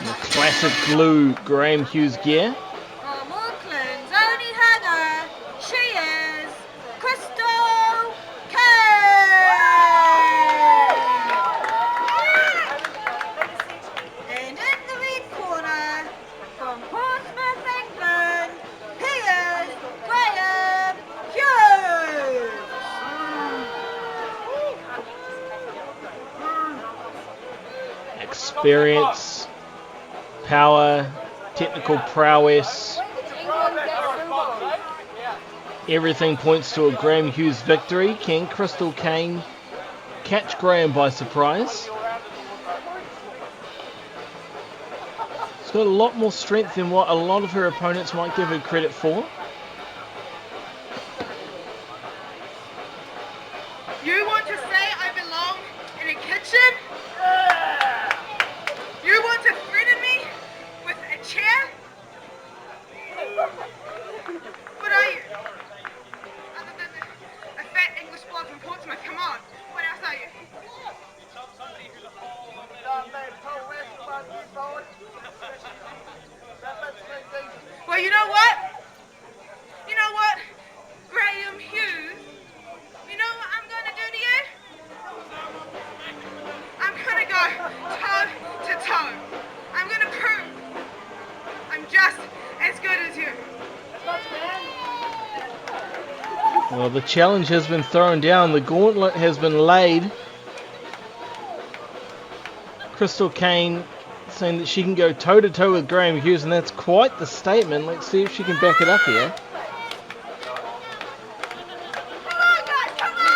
The classic blue Graham Hughes gear. From Auckland's only Heather, she is Krystal Kayne. And in the red corner, from Portsmouth, England, he is Graham Hughes. Experience, power, technical prowess. Everything points to a Graham Hughes victory. Can Krystal Kayne catch Graham by surprise? She's got a lot more strength than what a lot of her opponents might give her credit for. You want to say I belong in a kitchen? You want to threaten me with a chair? What are you? Other than a fat English bloke from Portsmouth, come on. What else are you? Well, you know what? You know what? Graham Hughes, you know what I'm going to do to you? I'm going to go toe to toe. I'm going to prove I'm just as good as you. Well, the challenge has been thrown down. The gauntlet has been laid. Krystal Kayne saying that she can go toe-to-toe with Graham Hughes, and that's quite the statement. Let's see if she can back it up here. Come on, guys, come on!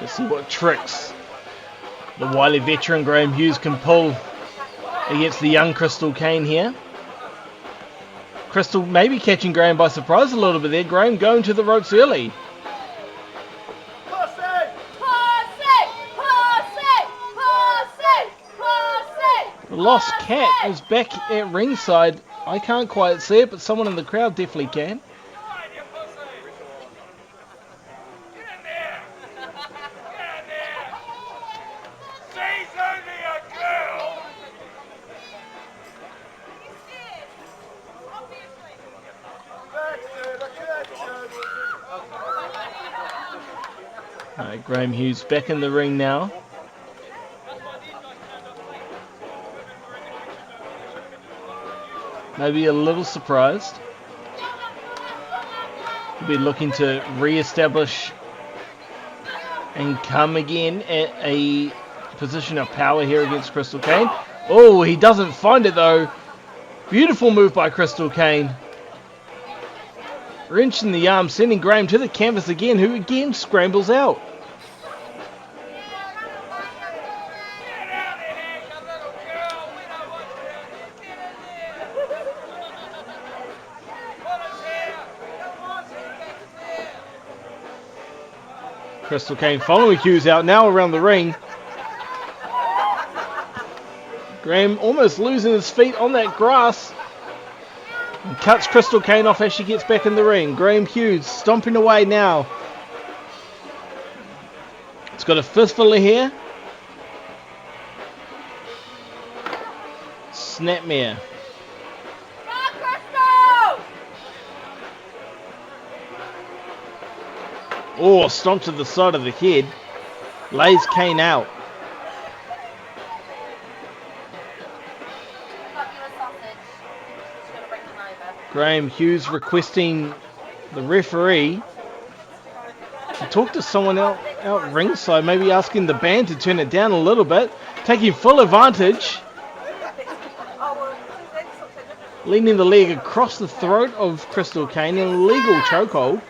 Let's see what tricks The wily veteran Graham Hughes can pull against the young Krystal Kayne here. Krystal maybe catching Graham by surprise a little bit there. Graham going to the ropes early. The lost cat is back at ringside. I can't quite see it, but someone in the crowd definitely can. Alright, Graham Hughes back in the ring now. Maybe a little surprised. He'll be looking to re-establish and come again at a position of power here against Krystal Kayne. Oh, he doesn't find it though. Beautiful move by Krystal Kayne. Wrench in the arm, sending Graham to the canvas again, who again scrambles out. Krystal Kayne following Hughes out, now around the ring. Graham almost losing his feet on that grass. And cuts Krystal Kayne off as she gets back in the ring. Graham Hughes stomping away now. It's got a fistful here. Snapmare. Oh, stomp to the side of the head. Lays Kayne out. Graham Hughes requesting the referee to talk to someone out ringside, maybe asking the band to turn it down a little bit, taking full advantage. Leaning the leg across the throat of Krystal Kayne in a legal chokehold.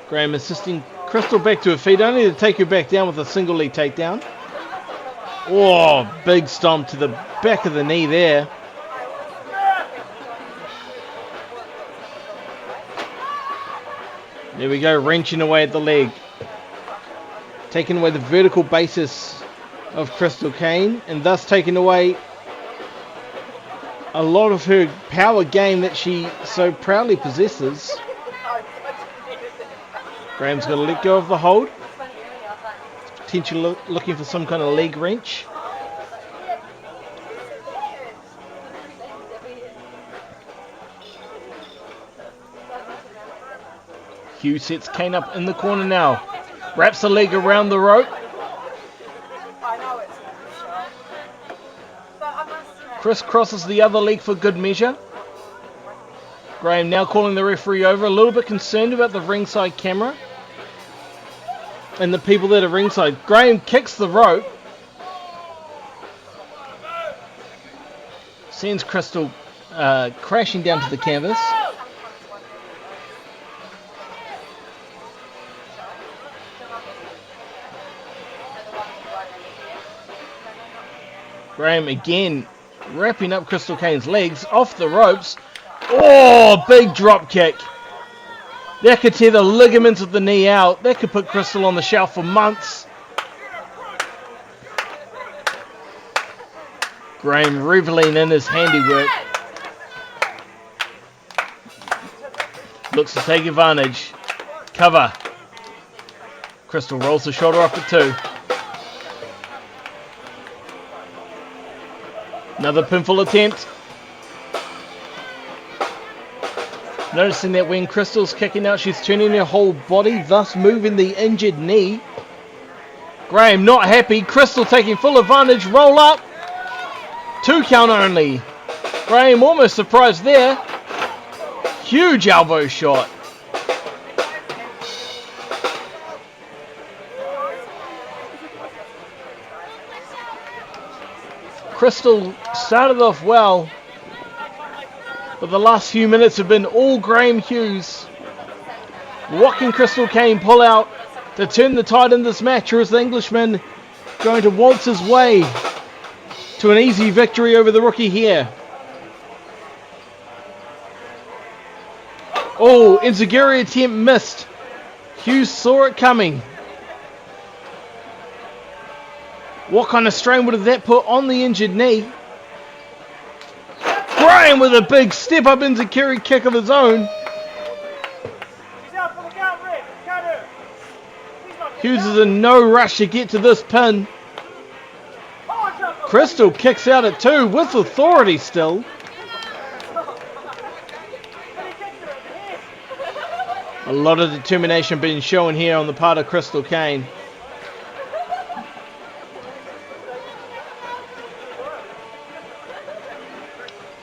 Graham assisting Krystal back to her feet, only to take her back down with a single leg takedown. Oh, big stomp to the back of the knee there. There we go, wrenching away at the leg. Taking away the vertical basis of Krystal Kayne, and thus taking away a lot of her power game that she so proudly possesses. Graham's got to let go of the hold. Potentially looking for some kind of leg wrench. Hughes sets Kayne up in the corner now. Wraps the leg around the rope. Crisscrosses the other leg for good measure. Graham now calling the referee over, a little bit concerned about the ringside camera and the people that are ringside. Graham kicks the rope. Sends Krystal crashing down to the canvas. Graham again wrapping up Krystal Kayne's legs off the ropes. Oh, big drop kick. That could tear the ligaments of the knee out. That could put Krystal on the shelf for months. Graham reveling in his handiwork. Looks to take advantage. Cover. Krystal rolls the shoulder up at 2. Another pinfall attempt. Noticing that when Krystal's kicking out, she's turning her whole body, thus moving the injured knee. Graham not happy. Krystal taking full advantage. Roll up. 2 count only. Graham almost surprised there. Huge elbow shot. Krystal started off well, but the last few minutes have been all Graham Hughes. What can Krystal Kayne pull out to turn the tide in this match, or is the Englishman going to waltz his way to an easy victory over the rookie here? Oh, enziguri attempt missed. Hughes saw it coming. What kind of strain would have that put on the injured knee? Graham with a big step up enziguri kick of his own. Hughes is in no rush to get to this pin. Krystal kicks out at 2 with authority still. A lot of determination being shown here on the part of Krystal Kayne.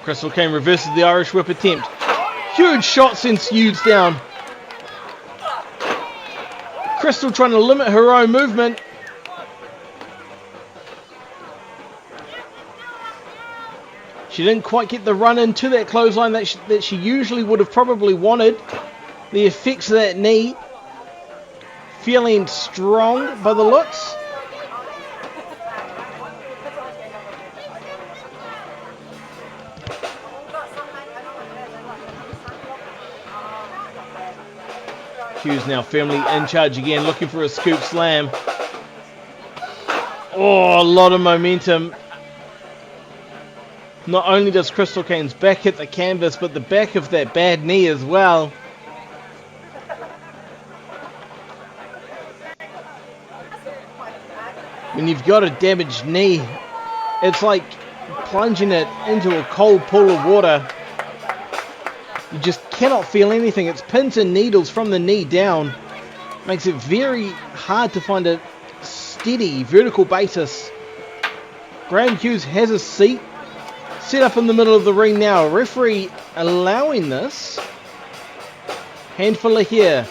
Krystal Kayne reverses the Irish whip attempt. Huge shot sends Hughes down. Krystal trying to limit her own movement. She didn't quite get the run into that clothesline that she usually would have probably wanted. The effects of that knee feeling strong by the looks. Hughes now firmly in charge again, looking for a scoop slam. Oh, a lot of momentum. Not only does Krystal Kayne's back hit the canvas, but the back of that bad knee as well. When you've got a damaged knee, it's like plunging it into a cold pool of water. You just cannot feel anything. It's pins and needles from the knee down. Makes it very hard to find a steady vertical basis. Graham Hughes has a seat set up in the middle of the ring now. Referee allowing this. Handful of here.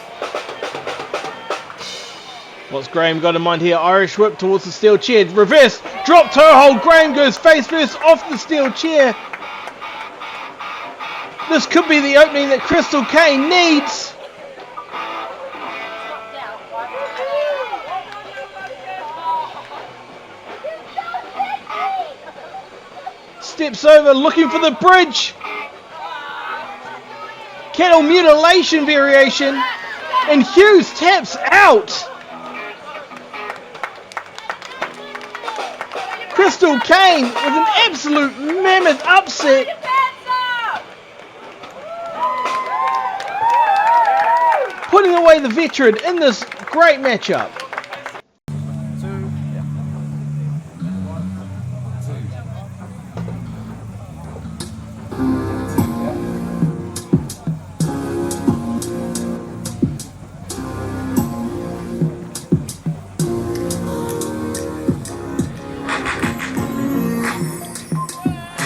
What's Graham got in mind here? Irish whip towards the steel chair. Reverse. Drop toe hold. Graham goes face first off the steel chair. This could be the opening that Krystal Kayne needs. Steps over, looking for the bridge. Kettle mutilation variation. And Hughes taps out. Krystal Kayne with an absolute mammoth upset. Putting away the veteran in this great matchup.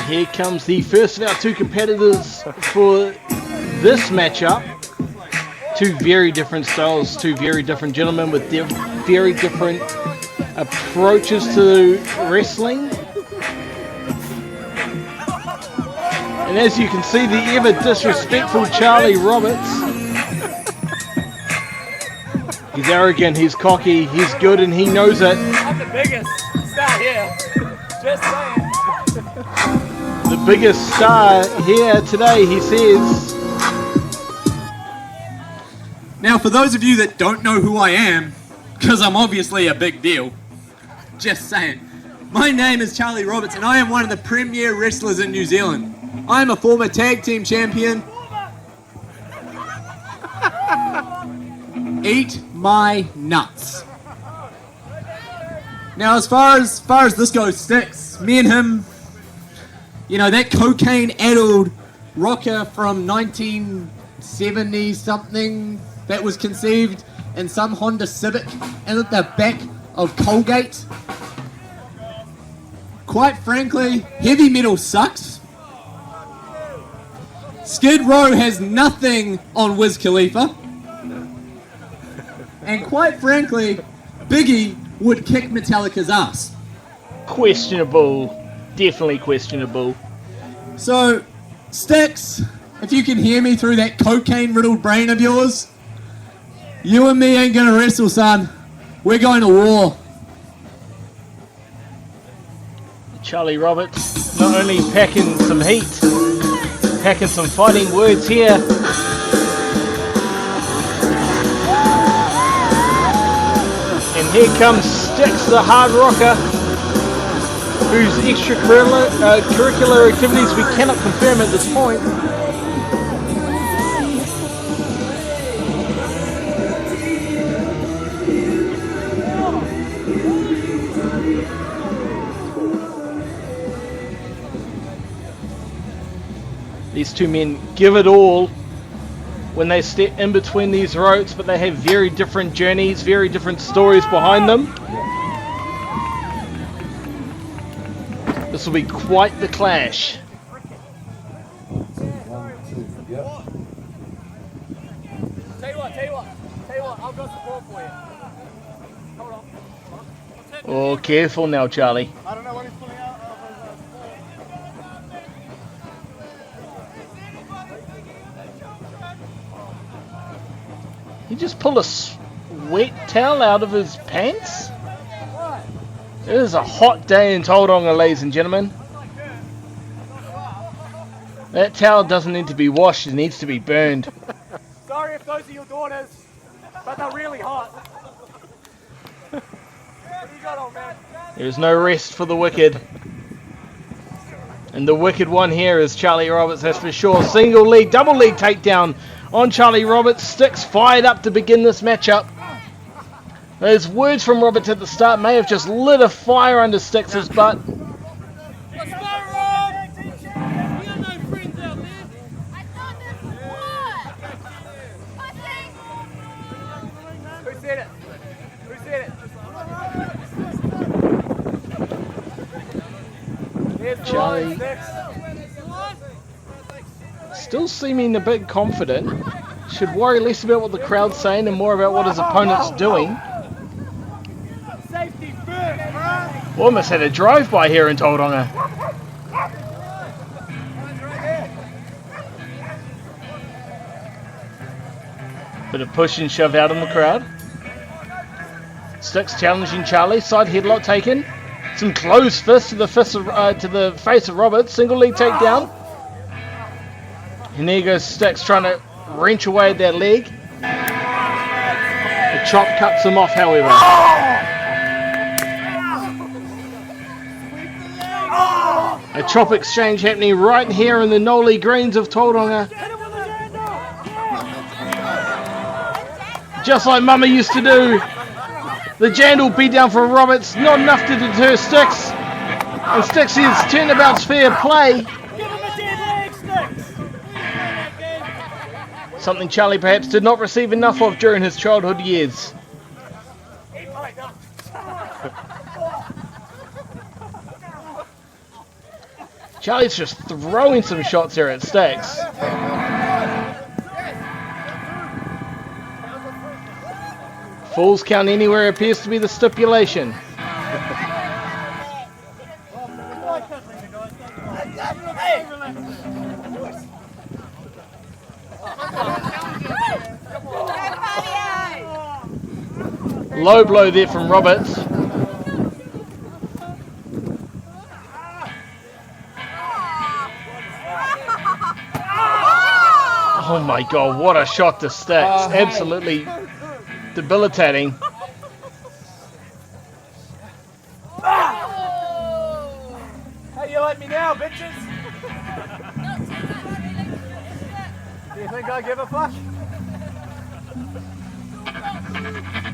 Here comes the first of our 2 competitors for this matchup. 2 very different styles, 2 very different gentlemen with very different approaches to wrestling. And as you can see, the ever disrespectful Charlie Roberts. He's arrogant, he's cocky, he's good, and he knows it. I'm the biggest star here. Just saying. The biggest star here today, he says. Now, for those of you that don't know who I am, because I'm obviously a big deal, just saying, my name is Charlie Roberts and I am one of the premier wrestlers in New Zealand. I am a former tag team champion. Eat my nuts. Now, as far as this goes, Sticks, me and him, you know, that cocaine-addled rocker from 1970 something that was conceived in some Honda Civic and at the back of Colgate. Quite frankly, heavy metal sucks. Skid Row has nothing on Wiz Khalifa. And quite frankly, Biggie would kick Metallica's ass. Questionable. Definitely questionable. So, Sticks, if you can hear me through that cocaine-riddled brain of yours, You and me ain't gonna wrestle, son. We're going to war. Charlie Roberts not only packing some heat, packing some fighting words here. And here comes Styx, the hard rocker, whose extracurricular activities we cannot confirm at this point. These two men give it all when they step in between these ropes, but they have very different journeys, very different stories behind them. This will be quite the clash. Tell you what, I've got support for you. Hold on. Oh, careful now, Charlie. I don't know what he's pulling out. He just pulled a wet towel out of his pants? It is a hot day in Tauranga, ladies and gentlemen. That towel doesn't need to be washed, it needs to be burned. Sorry if those are your daughters, but they're really hot. What do you got on, man? There is no rest for the wicked. And the wicked one here is Charlie Roberts, that's for sure. Single leg, double leg takedown on Charlie Roberts. Styx fired up to begin this matchup. Those words from Roberts at the start may have just lit a fire under Styx's butt. Let's go, Rob! You got no friends out there. I thought this was what? Pussy! Who said it? Who said it? There's the Charlie. line, Styx. Still seeming a bit confident. Should worry less about what the crowd's saying and more about what his opponent's doing. Safety first, bro. Almost had a drive-by here in Tauranga. Bit of push and shove out in the crowd. Styx challenging Charlie. Side headlock taken. Some closed fists to the face of Roberts. Single leg takedown. And there goes Styx trying to wrench away at that leg. The chop cuts him off, however. A chop exchange happening right here in the Noli Greens of Tauranga. Just like Mama used to do. The Jandal beat down from Roberts, not enough to deter Styx. And Styx's turnabout's fair play. Something Charlie perhaps did not receive enough of during his childhood years. Charlie's just throwing some shots here at Styx. Falls count anywhere appears to be the stipulation. Low blow there from Roberts. Oh my god, what a shot to Styx. Absolutely debilitating. How you like me now, bitches? Do you think I give a fuck?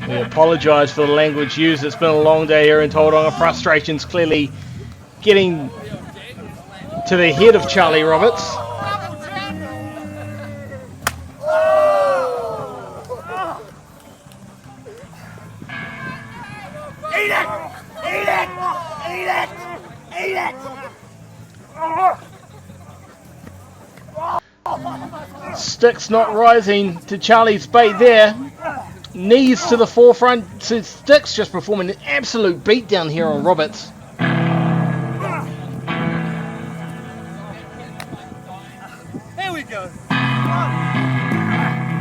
We apologise for the language used. It's been a long day here in Tauranga. Frustration's clearly getting to the head of Charlie Roberts. Eat it! Eat it! Eat it! Eat it! Styx not rising to Charlie's bait there. Knees to the forefront. So Styx just performing an absolute beatdown here on Roberts. Here we go.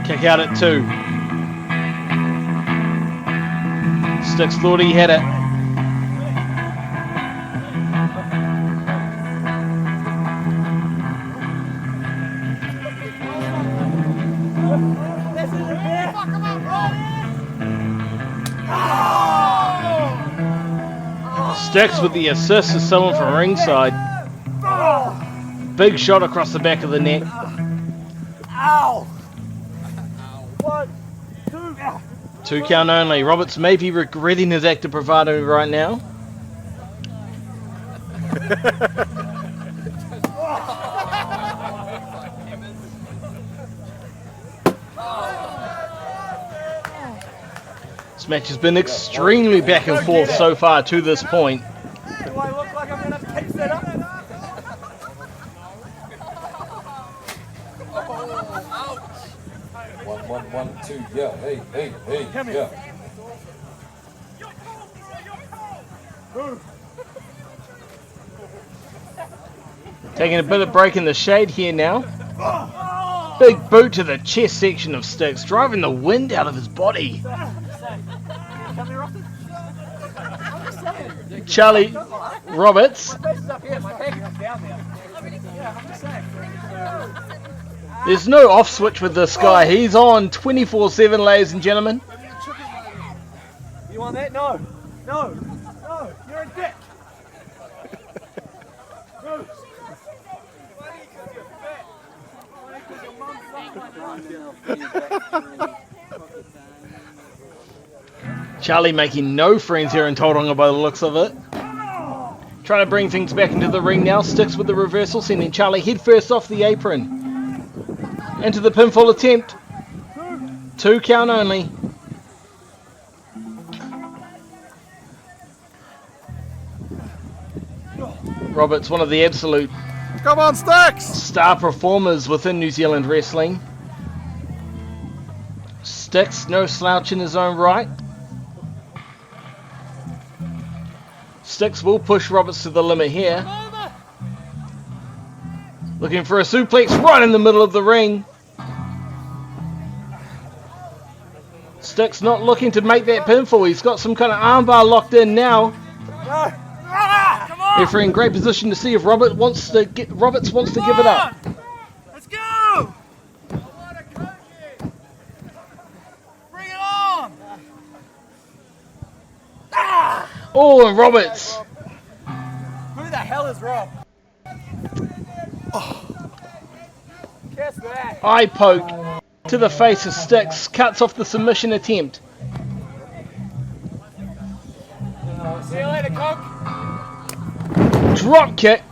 Kick out at 2. Sticks thought he had it. Sticks with the assist is someone from ringside. Big shot across the back of the net. Ow! 1, 2, 2 count only. Roberts may be regretting his act of bravado right now. This match has been extremely back and forth so far to this point. Do I look like I'm going to pitch that up? 1, 1, 2, yeah, hey, Come here. yeah. Taking a bit of break in the shade here now. Big boot to the chest section of Sticks, driving the wind out of his body. Charlie Roberts. There's no off switch with this guy. He's on 24/7, ladies and gentlemen. You want that? No. No. No. You're a dick. Charlie making no friends here in Tauranga by the looks of it. Trying to bring things back into the ring now. Sticks with the reversal, sending Charlie head first off the apron. Into the pinfall attempt. 2 count only. Roberts, one of the absolute Come on, Sticks! star performers within New Zealand wrestling. Sticks, no slouch in his own right. Sticks will push Roberts to the limit here. Looking for a suplex right in the middle of the ring. Sticks not looking to make that pinfall. He's got some kind of armbar locked in now. Referee in great position to see if Roberts wants to give it up. Let's go! Bring it on! Oh, and Roberts. Who the hell is Rob? Guess that. Eye poke to the face of Sticks. Cuts off the submission attempt. See you later, Coke. Drop kick.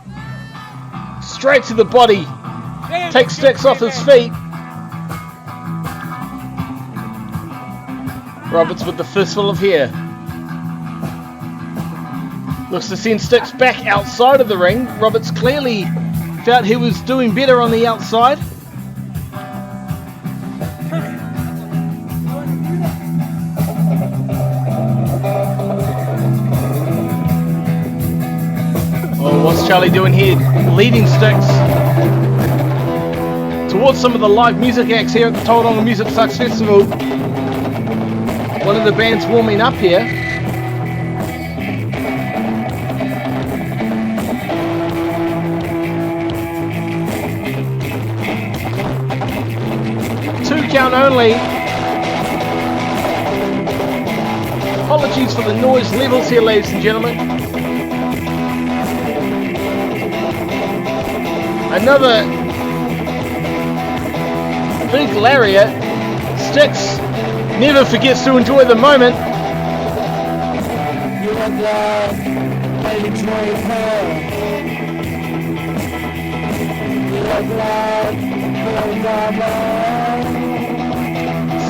Straight to the body. Takes Sticks off his feet. Roberts with the fistful of hair. Looks to send Sticks back outside of the ring. Roberts clearly felt he was doing better on the outside. Oh, what's Charlie doing here? Leading Sticks towards some of the live music acts here at the Tauranga Music Sux Festival. One of the bands warming up here. Count only. Apologies for the noise levels here, ladies and gentlemen. Another big lariat. Sticks never forgets to enjoy the moment.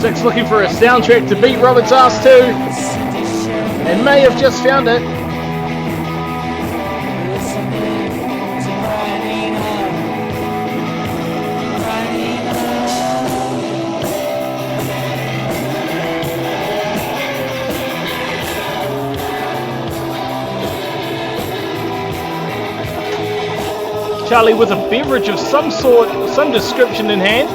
Sticks looking for a soundtrack to beat Roberts' ass to, and may have just found it. Charlie with a beverage of some sort, some description in hand.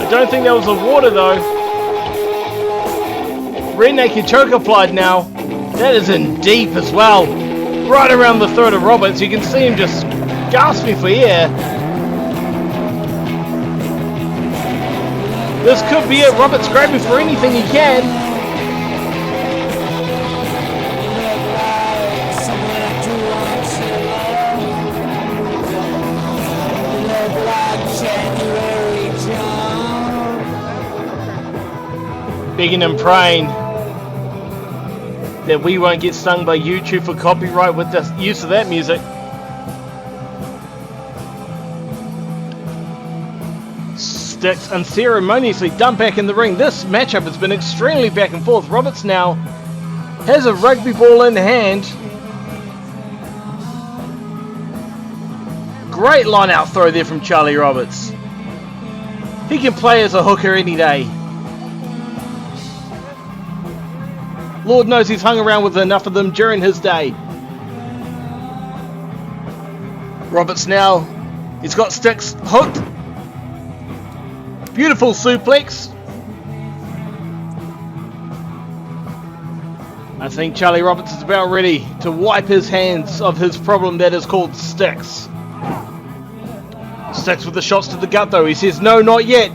I don't think that was the water though. Rear naked choke applied now. That is in deep as well. Right around the throat of Roberts. You can see him just gasping for air. This could be it. Roberts grabbing for anything he can. Begging and praying that we won't get stung by YouTube for copyright with the use of that music. Sticks unceremoniously dumped back in the ring. This matchup has been extremely back and forth. Roberts now has a rugby ball in hand. Great line out throw there from Charlie Roberts. He can play as a hooker any day. Lord knows he's hung around with enough of them during his day. Roberts now, he's got Sticks hooked. Beautiful suplex. I think Charlie Roberts is about ready to wipe his hands of his problem that is called Sticks. Sticks with the shots to the gut though. He says no, not yet.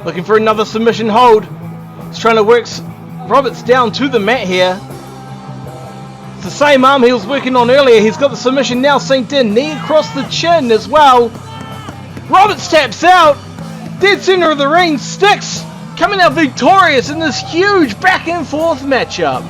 Looking for another submission hold. He's trying to work Roberts down to the mat here. It's the same arm he was working on earlier. He's got the submission now synced in. Knee across the chin as well. Roberts taps out. Dead center of the ring. Sticks coming out victorious in this huge back and forth matchup.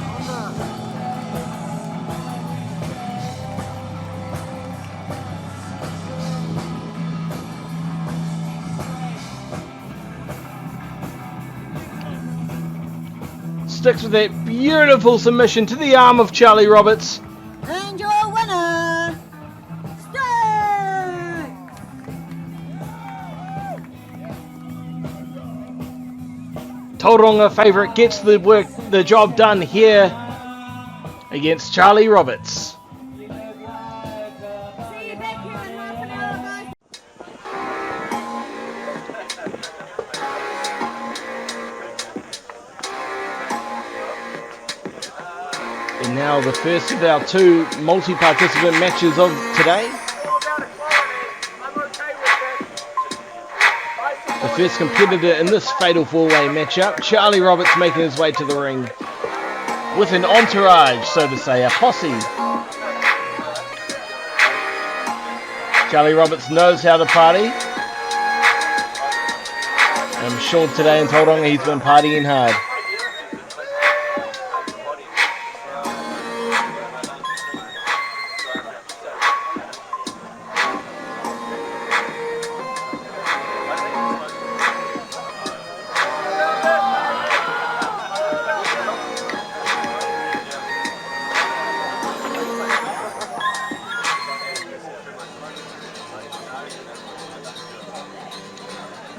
Sticks with that beautiful submission to the arm of Charlie Roberts. And your winner, Sticks! Tauranga favourite gets the job done here against Charlie Roberts. See you back here in half an hour, guys. And now the first of our two multi-participant matches of today. The first competitor in this fatal four-way matchup, Charlie Roberts, making his way to the ring with an entourage, so to say, a posse. Charlie Roberts knows how to party. I'm sure today in Tauranga he's been partying hard.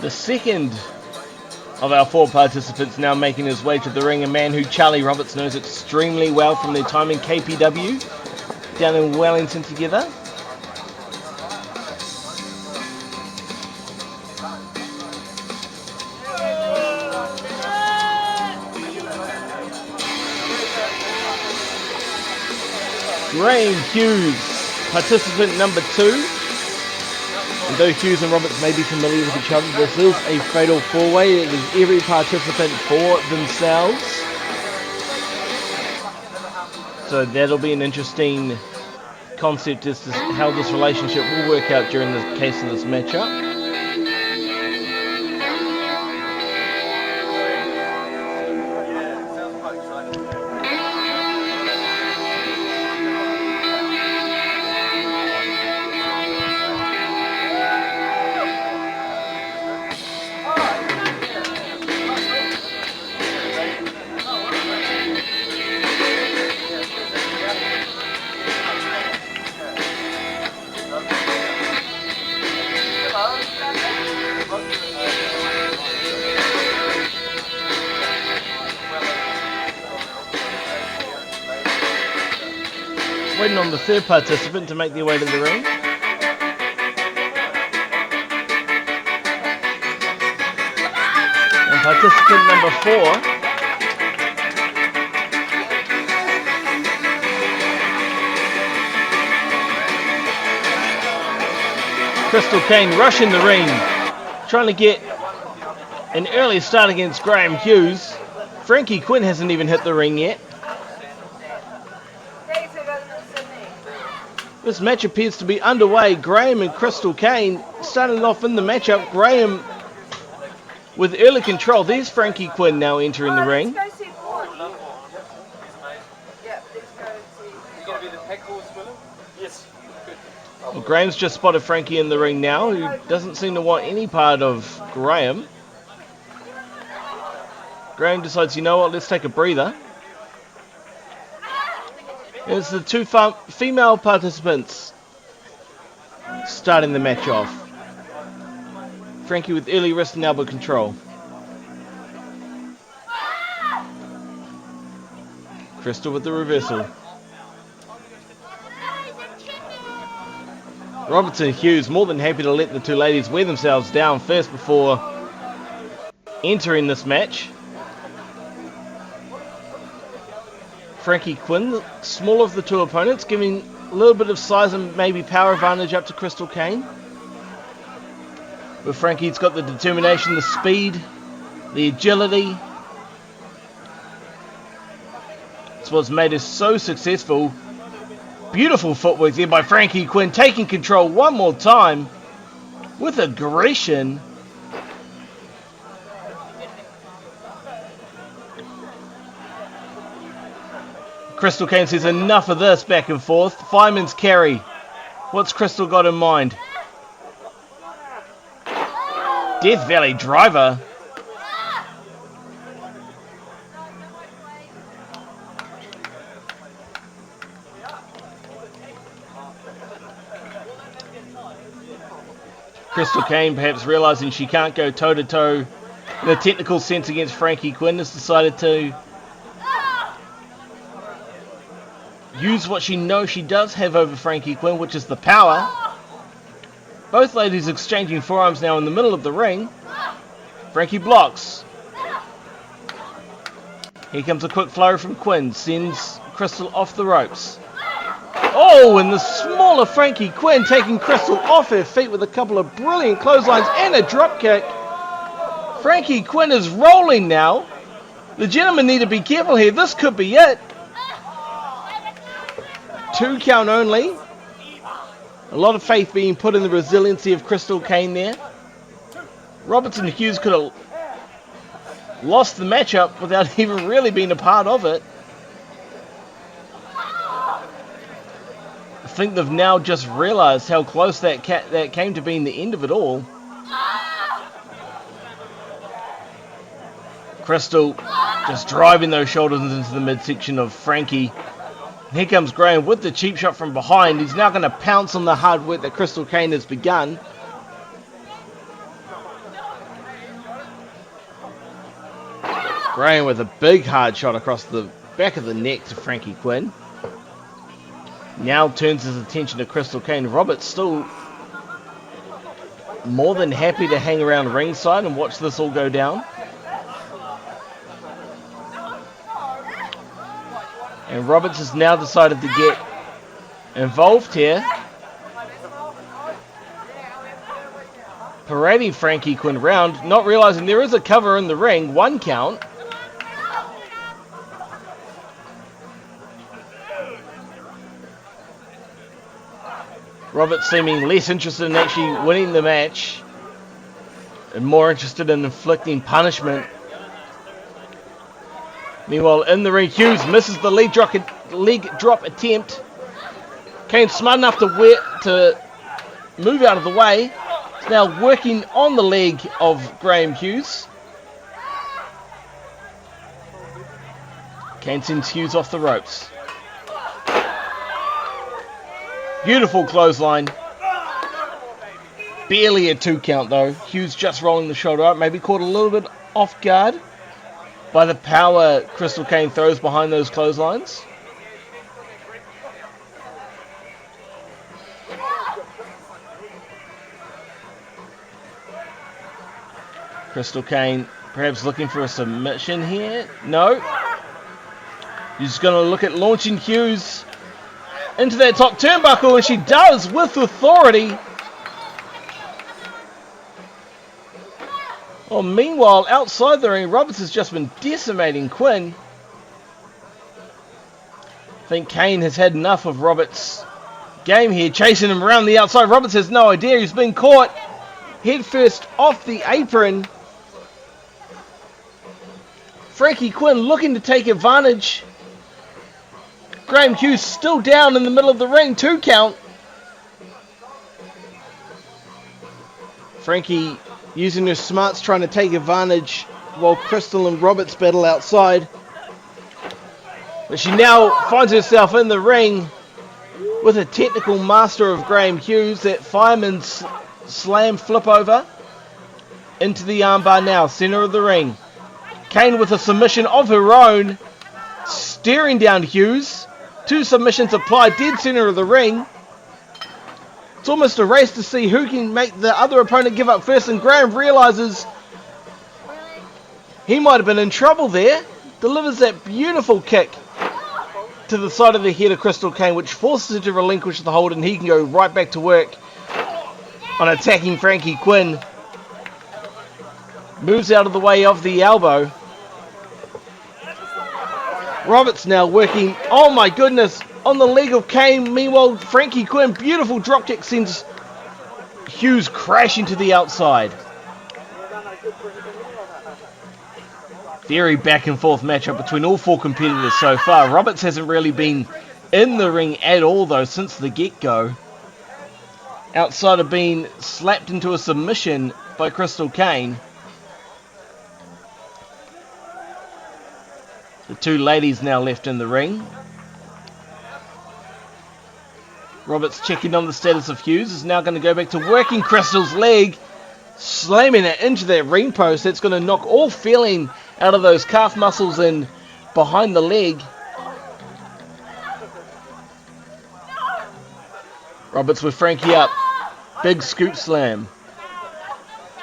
The second of our four participants now making his way to the ring, a man who Charlie Roberts knows extremely well from their time in KPW down in Wellington together. Graham Hughes, participant number 2. And though Hughes and Roberts may be familiar with each other, this is a fatal four-way. It is every participant for themselves. So that'll be an interesting concept as to how this relationship will work out during the case of this matchup. Waiting on the third participant to make their way to the ring. Participant number 4. Krystal Kayne rushing the ring, trying to get an early start against Graham Hughes. Frankie Quinn hasn't even hit the ring yet. This match appears to be underway. Graham and Krystal Kayne starting off in the matchup. Graham with early control. There's Frankie Quinn now entering the ring. Well, Graham's just spotted Frankie in the ring now, who doesn't seem to want any part of Graham. Graham decides, you know what, let's take a breather. It's the 2 female participants starting the match off. Frankie with early wrist and elbow control. Krystal with the reversal. Robertson and Hughes more than happy to let the 2 ladies wear themselves down first before entering this match. Frankie Quinn, smaller of the 2 opponents, giving a little bit of size and maybe power advantage up to Krystal Kayne. But Frankie's got the determination, the speed, the agility. It's what's made us so successful. Beautiful footwork there by Frankie Quinn, taking control one more time with aggression. Krystal Kayne says enough of this back and forth. Fireman's carry. What's Krystal got in mind? Death Valley driver. Krystal Kayne, perhaps realizing she can't go toe-to-toe in a technical sense against Frankie Quinn, has decided to use what she knows she does have over Frankie Quinn, which is the power. Both ladies exchanging forearms now in the middle of the ring. Frankie blocks. Here comes a quick flurry from Quinn, sends Krystal off the ropes. Oh, and the smaller Frankie Quinn taking Krystal off her feet with a couple of brilliant clotheslines and a drop kick. Frankie Quinn is rolling now. The gentlemen need to be careful here. This could be it. 2 count only. A lot of faith being put in the resiliency of Krystal Kayne there. Robertson and Hughes could have lost the matchup without even really being a part of it. I think they've now just realized how close that came to being the end of it all. Krystal just driving those shoulders into the midsection of Frankie. Here comes Graham with the cheap shot from behind. He's now going to pounce on the hard work that Krystal Kayne has begun. Graham with a big hard shot across the back of the neck to Frankie Quinn. Now turns his attention to Krystal Kayne. Robert's still more than happy to hang around ringside and watch this all go down. And Roberts has now decided to get involved here. Parading Frankie Quinn round, not realizing there is a cover in the ring. 1 count. Roberts seeming less interested in actually winning the match and more interested in inflicting punishment. Meanwhile, in the ring, Hughes misses the leg drop attempt. Kayne smart enough to move out of the way. He's now working on the leg of Graham Hughes. Kayne sends Hughes off the ropes. Beautiful clothesline. Barely a 2 count though. Hughes just rolling the shoulder up, maybe caught a little bit off guard by the power Krystal Kayne throws behind those clotheslines. Krystal Kayne Perhaps looking for a submission here. No. He's going to look at launching Hughes into that top turnbuckle, and she does with authority. Oh, meanwhile, outside the ring, Roberts has just been decimating Quinn. I think Kayne has had enough of Roberts' game here, chasing him around the outside. Roberts has no idea he's been caught head first off the apron. Frankie Quinn looking to take advantage. Graham Hughes still down in the middle of the ring, 2 count. Frankie using her smarts, trying to take advantage while Krystal and Roberts battle outside. But she now finds herself in the ring with a technical master of Graham Hughes, that fireman's slam flip over into the armbar now, center of the ring. Kayne with a submission of her own, staring down Hughes. 2 submissions applied, dead center of the ring. It's almost a race to see who can make the other opponent give up first, and Graham realizes he might have been in trouble there. Delivers that beautiful kick to the side of the head of Krystal Kayne, which forces her to relinquish the hold, and he can go right back to work on attacking Frankie Quinn. Moves out of the way of the elbow. Roberts now working, oh my goodness, on the leg of Kayne. Meanwhile, Frankie Quinn, beautiful dropkick, sends Hughes crashing to the outside. Very back and forth matchup between all 4 competitors so far. Roberts hasn't really been in the ring at all though since the get-go, outside of being slapped into a submission by Krystal Kayne. The 2 ladies now left in the ring. Roberts checking on the status of Hughes, is now going to go back to working Krystal's leg, slamming it into that ring post. That's going to knock all feeling out of those calf muscles and behind the leg. Roberts with Frankie up. Big scoop slam.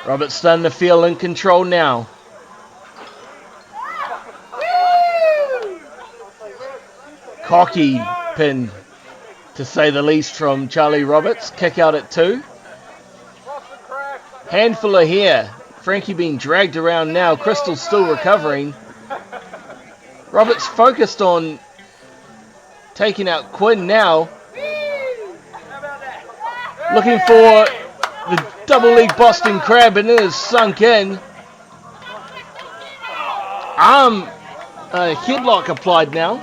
Roberts starting to feel in control now. Cocky pin, to say the least, from Charlie Roberts. Kick out at 2. Handful of hair. Frankie being dragged around now. Krystal still recovering. Roberts focused on taking out Quinn now. Looking for the double leg Boston Crab, and it is sunk in. Arm headlock applied now.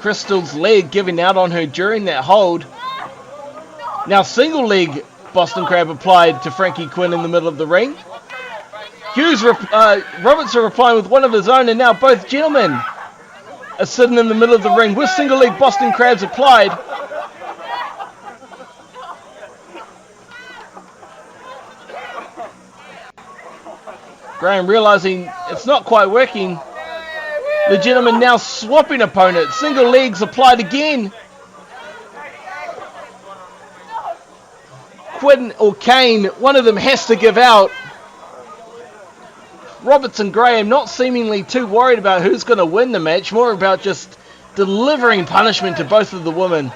Krystal's leg giving out on her during that hold. Now single leg Boston Crab applied to Frankie Quinn in the middle of the ring. Roberts are replying with one of his own, and now both gentlemen are sitting in the middle of the ring with single leg Boston Crabs applied. Graham realizing it's not quite working. The gentleman now swapping opponents. Single legs applied again. Quinn or Kayne, one of them has to give out. Roberts and Graham not seemingly too worried about who's going to win the match, more about just delivering punishment to both of the women.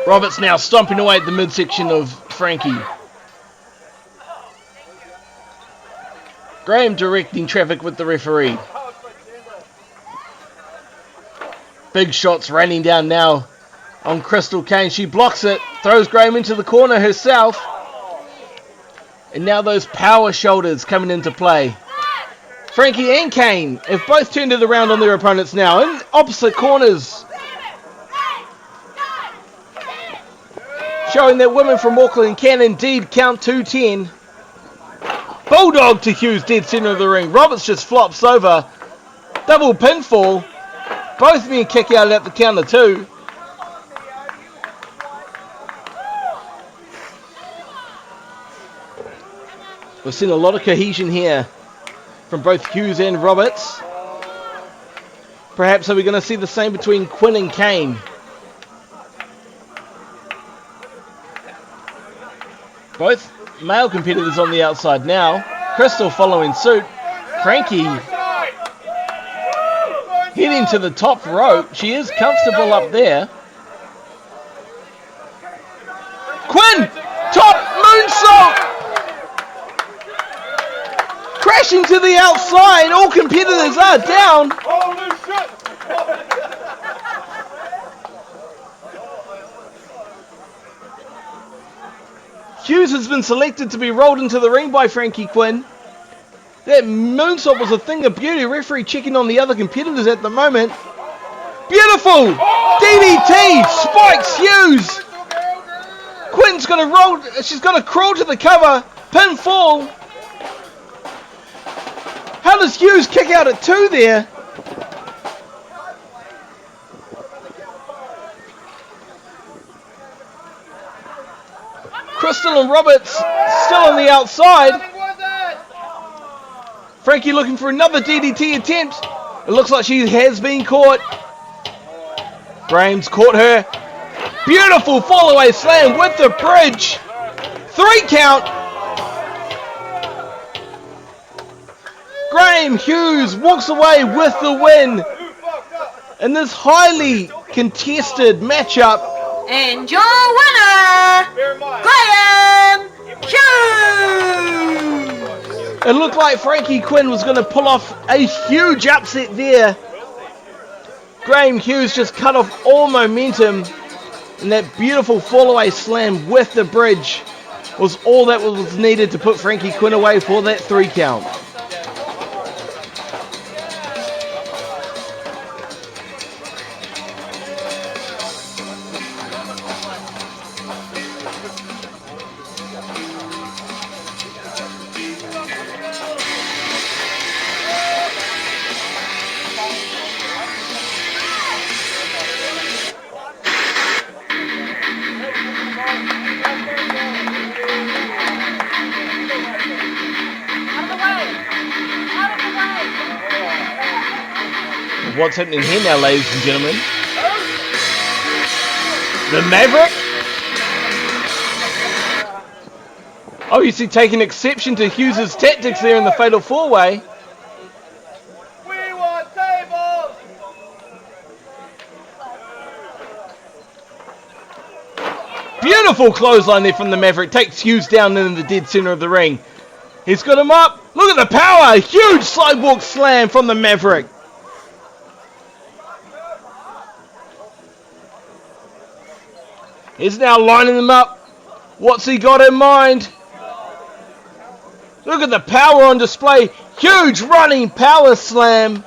Roberts now stomping away at the midsection of Frankie. Graham directing traffic with the referee. Big shots raining down now on Krystal Kayne. She blocks it, throws Graham into the corner herself. And now those power shoulders coming into play. Frankie and Kayne have both turned it around on their opponents now in opposite corners. Showing that women from Auckland can indeed count to 10. Bulldog to Hughes, dead center of the ring. Roberts just flops over. Double pinfall. Both being kicked out at the count of 2. We've seen a lot of cohesion here from both Hughes and Roberts. Perhaps are we going to see the same between Quinn and Kayne? Both male competitors on the outside now. Krystal following suit. Frankie heading to the top rope. She is comfortable up there. Quinn! Top moonsault! Crashing to the outside. All competitors are down. Hughes has been selected to be rolled into the ring by Frankie Quinn. That moonsault was a thing of beauty. Referee checking on the other competitors at the moment. Beautiful! DDT spikes Hughes. Quinn's going to roll. She's going to crawl to the cover. Pinfall. How does Hughes kick out at 2 there? Krystal and Roberts still on the outside. Frankie looking for another DDT attempt. It looks like she has been caught. Graham's caught her. Beautiful fall-away slam with the bridge. 3 count. Graham Hughes walks away with the win in this highly contested matchup. And your winner, Graham Hughes! It looked like Frankie Quinn was going to pull off a huge upset there. Graham Hughes just cut off all momentum, and that beautiful fall-away slam with the bridge was all that was needed to put Frankie Quinn away for that 3 count. What's happening here now, ladies and gentlemen? The Maverick? Obviously taking exception to Hughes' tactics there in the Fatal 4-Way. We want tables! Beautiful clothesline there from the Maverick. Takes Hughes down in the dead center of the ring. He's got him up. Look at the power. Huge sidewalk slam from the Maverick. He's now lining them up. What's he got in mind? Look at the power on display. Huge running power slam.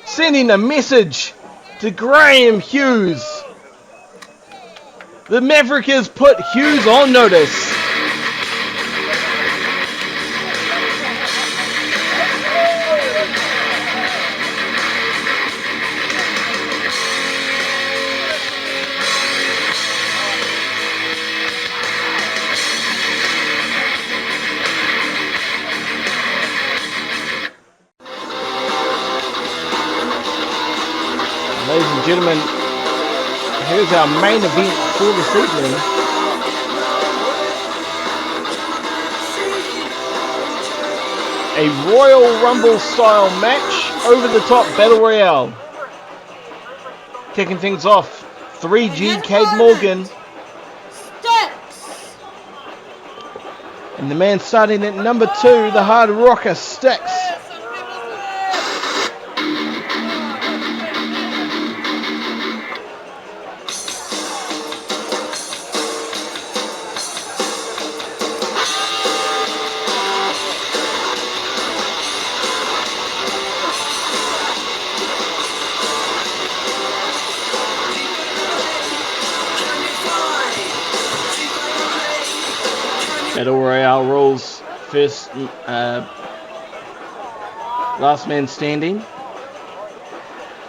Sending a message to Graham Hughes. The Maverick has put Hughes on notice. Ladies and gentlemen, here's our main event for this evening. A Royal Rumble style match, over the top battle royale. Kicking things off, 3G Cade Morgan. Sticks! And the man starting at number 2, the hard rocker Sticks. Battle Royale rules. First, last man standing.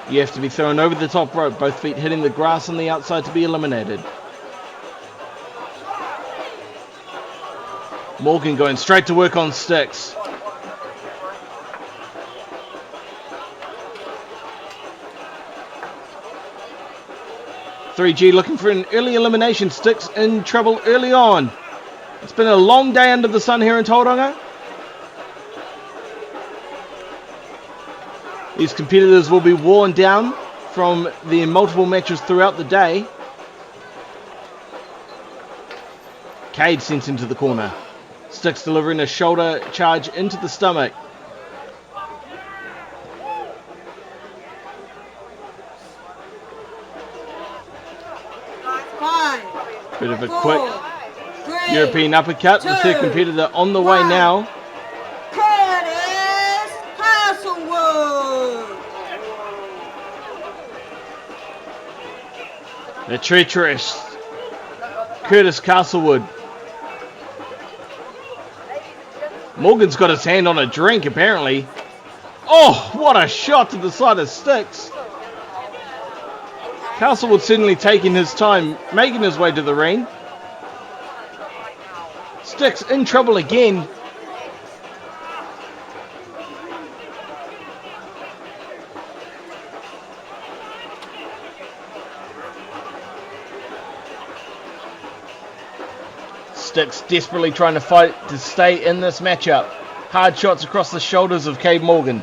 You have to be thrown over the top rope, both feet hitting the grass on the outside to be eliminated. Morgan going straight to work on Sticks. 3G looking for an early elimination. Sticks in trouble early on. It's been a long day under the sun here in Tauranga. These competitors will be worn down from the multiple matches throughout the day. Cade sent into the corner. Sticks delivering a shoulder charge into the stomach. Bit of a quick European uppercut. The third competitor on the way now. Curtis Castlewood. The treacherous Curtis Castlewood. Morgan's got his hand on a drink apparently. Oh, what a shot to the side of Sticks. Castlewood certainly taking his time, making his way to the ring. Sticks in trouble again. Sticks desperately trying to fight to stay in this matchup. Hard shots across the shoulders of Cade Morgan.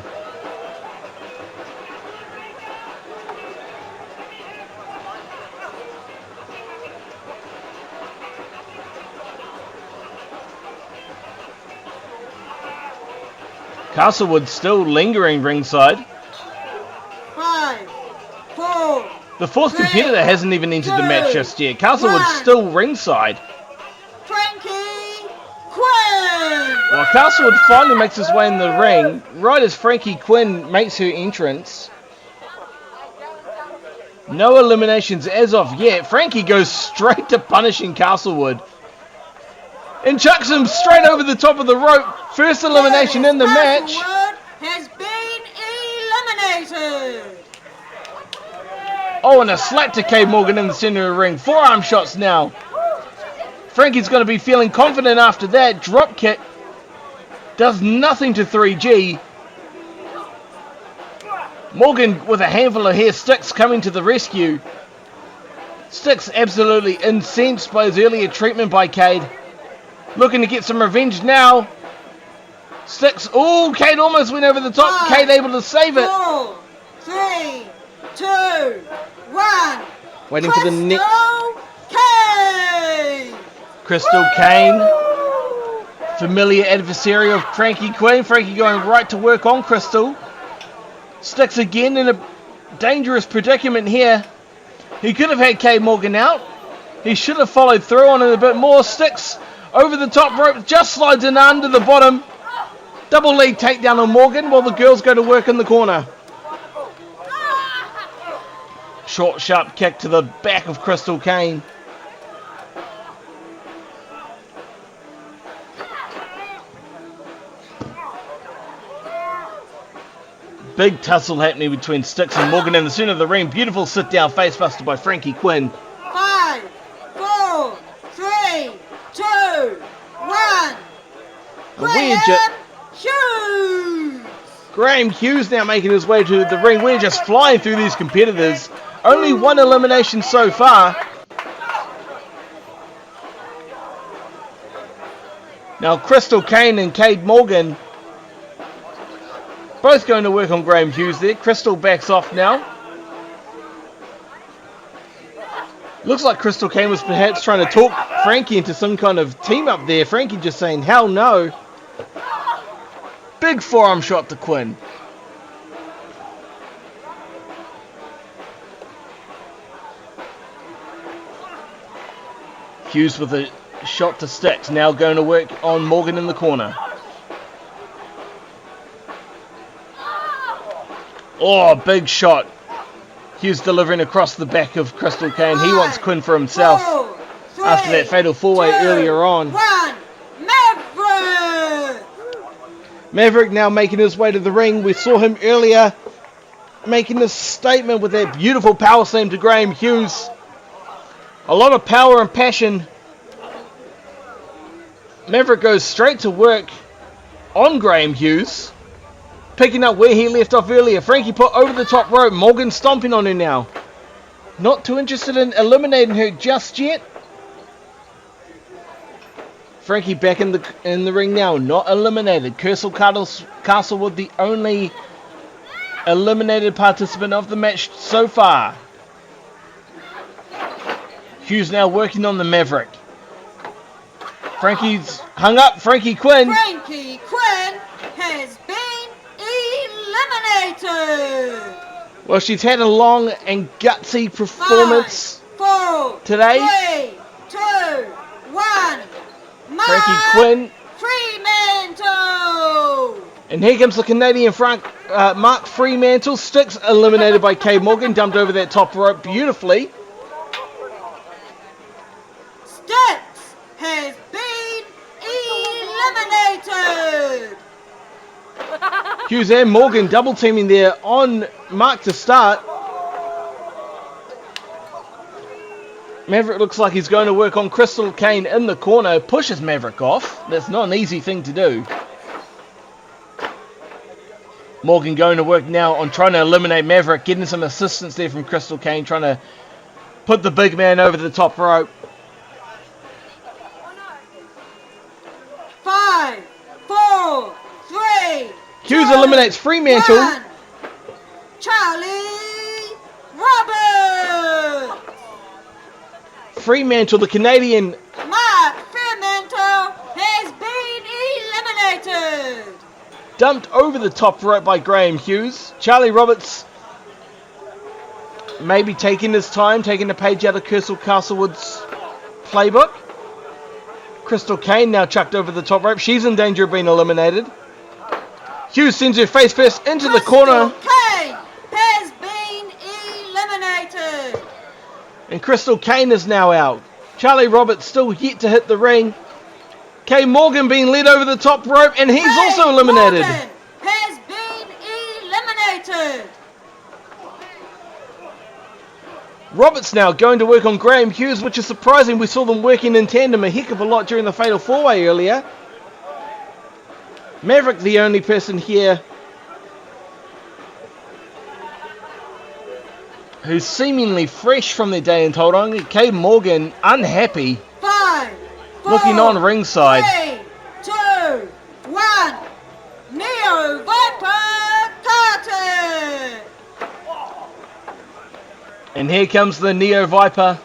Castlewood still lingering ringside. 5, 4. The fourth competitor hasn't even entered the match just yet. Castlewood's still ringside. Frankie Quinn. Well, Castlewood finally makes his way in the ring, right as Frankie Quinn makes her entrance. No eliminations as of yet. Frankie goes straight to punishing Castlewood. And chucks him straight over the top of the rope. First elimination in the match. Has been eliminated. Oh, and a slap to Cade Morgan in the center of the ring. Forearm shots now. Frankie's going to be feeling confident after that. Drop kick. Does nothing to 3G. Morgan with a handful of hair. Sticks coming to the rescue. Sticks absolutely incensed by his earlier treatment by Cade. Looking to get some revenge now. Sticks. Oh, Cade almost went over the top. 5, Cade able to save it. 4, 3, 2, 1. Waiting for the next. Kayne. Krystal Kayne. Familiar adversary of Frankie Quinn. Frankie going right to work on Krystal. Sticks again in a dangerous predicament here. He could have had Cade Morgan out. He should have followed through on it a bit more. Sticks over the top rope, just slides in under the bottom. Double leg takedown on Morgan while the girls go to work in the corner. Short, sharp kick to the back of Krystal Kayne. Big tussle happening between Sticks and Morgan in the center of the ring. Beautiful sit down facebuster by Frankie Quinn. 5, 4, 3, 2, 1. Hughes. Graham Hughes now making his way to the ring. We're just flying through these competitors. Only one elimination so far. Now Krystal Kayne and Cade Morgan both going to work on Graham Hughes there. Krystal backs off now. Looks like Krystal Kayne was perhaps trying to talk Frankie into some kind of team up there. Frankie just saying, hell no. Big forearm shot to Quinn. Hughes with a shot to Sticks. Now going to work on Morgan in the corner. Oh, big shot. Hughes delivering across the back of Krystal Kayne. He wants Quinn for himself after that fatal four-way earlier on. Maverick now making his way to the ring. We saw him earlier making this statement with that beautiful power slam to Graham Hughes. A lot of power and passion. Maverick goes straight to work on Graham Hughes, picking up where he left off earlier. Frankie put over the top rope. Morgan stomping on her now. Not too interested in eliminating her just yet. Frankie back in the ring now, not eliminated. Krystal Castlewood, the only eliminated participant of the match so far. Hughes now working on the Maverick. Frankie's hung up. Frankie Quinn. Frankie Quinn has been eliminated. Well, she's had a long and gutsy performance 5, 4, today. 3, 2, 1. Frankie Quinn. Fremantle. And here comes the Canadian Mark Fremantle. Styx eliminated by Kay Morgan. Dumped over that top rope beautifully. Styx has been eliminated. Hughes and Morgan double teaming there on Mark to start. Maverick looks like he's going to work on Krystal Kayne in the corner. Pushes Maverick off. That's not an easy thing to do. Morgan going to work now on trying to eliminate Maverick. Getting some assistance there from Krystal Kayne. Trying to put the big man over the top rope. 5, 4, 3. Hughes eliminates Fremantle. 1. Charlie Roberts. Fremantle, the Canadian. Mark Fremantle has been eliminated. Dumped over the top rope by Graham Hughes. Charlie Roberts maybe taking his time, taking a page out of Krystal Castlewood's playbook. Krystal Kayne now chucked over the top rope. She's in danger of being eliminated. Hughes sends her face first into the corner. Kayne has been eliminated. And Krystal Kayne is now out. Charlie Roberts still yet to hit the ring. Kay Morgan being led over the top rope, and he's also eliminated. Morgan has been eliminated. Roberts now going to work on Graham Hughes, which is surprising. We saw them working in tandem a heck of a lot during the Fatal 4-Way earlier. Maverick, the only person here who's seemingly fresh from their day in Tauranga. Kay Morgan, unhappy, 5, 4, looking on ringside. 3, 2, 1. Neo Viper Kartik. And here comes the Neo Viper.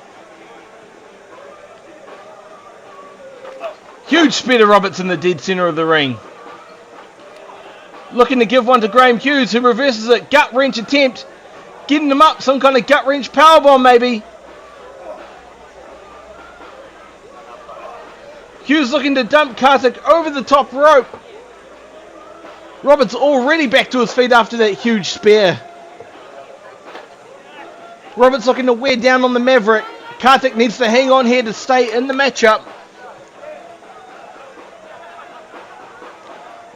Huge spear to Roberts in the dead center of the ring. Looking to give one to Graham Hughes, who reverses it. Gut wrench attempt. Getting him up. Some kind of gut wrench powerbomb maybe. Hughes looking to dump Kartik over the top rope. Roberts already back to his feet after that huge spear. Roberts looking to wear down on the Maverick. Kartik needs to hang on here to stay in the matchup.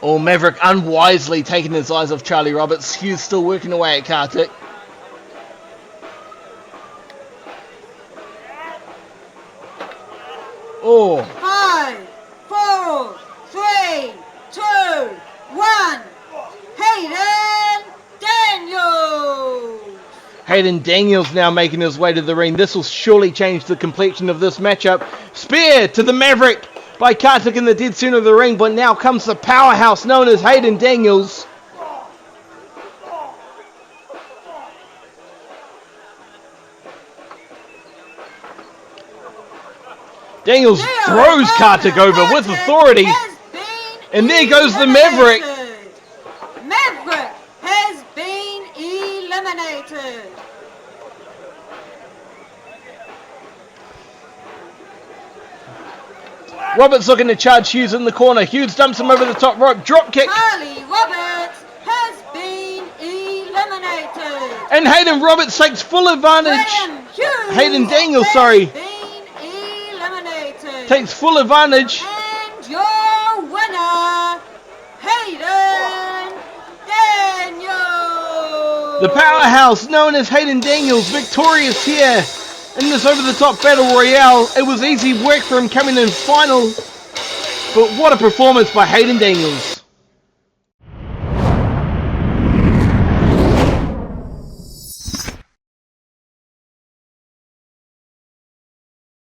Oh, Maverick unwisely taking his eyes off Charlie Roberts. Hughes still working away at Kartik. Oh. 5, 4, 3, 2, 1. Hayden Daniels. Hayden Daniels now making his way to the ring. This will surely change the complexion of this matchup. Spear to the Maverick by Kartik in the dead center of the ring, but now comes the powerhouse known as Hayden Daniels. Daniels throws Kartik over with authority. And there goes the Maverick. Maverick has been eliminated. Roberts looking to charge Hughes in the corner. Hughes dumps him over the top rope. Drop kick. Charlie Roberts has been eliminated. And Hayden Roberts takes full advantage. Hayden Daniels, sorry. Been eliminated. Takes full advantage. And your winner, Hayden Daniels. The powerhouse known as Hayden Daniels, victorious here in this over-the-top battle royale. It was easy work for him coming in final, but what a performance by Hayden Daniels.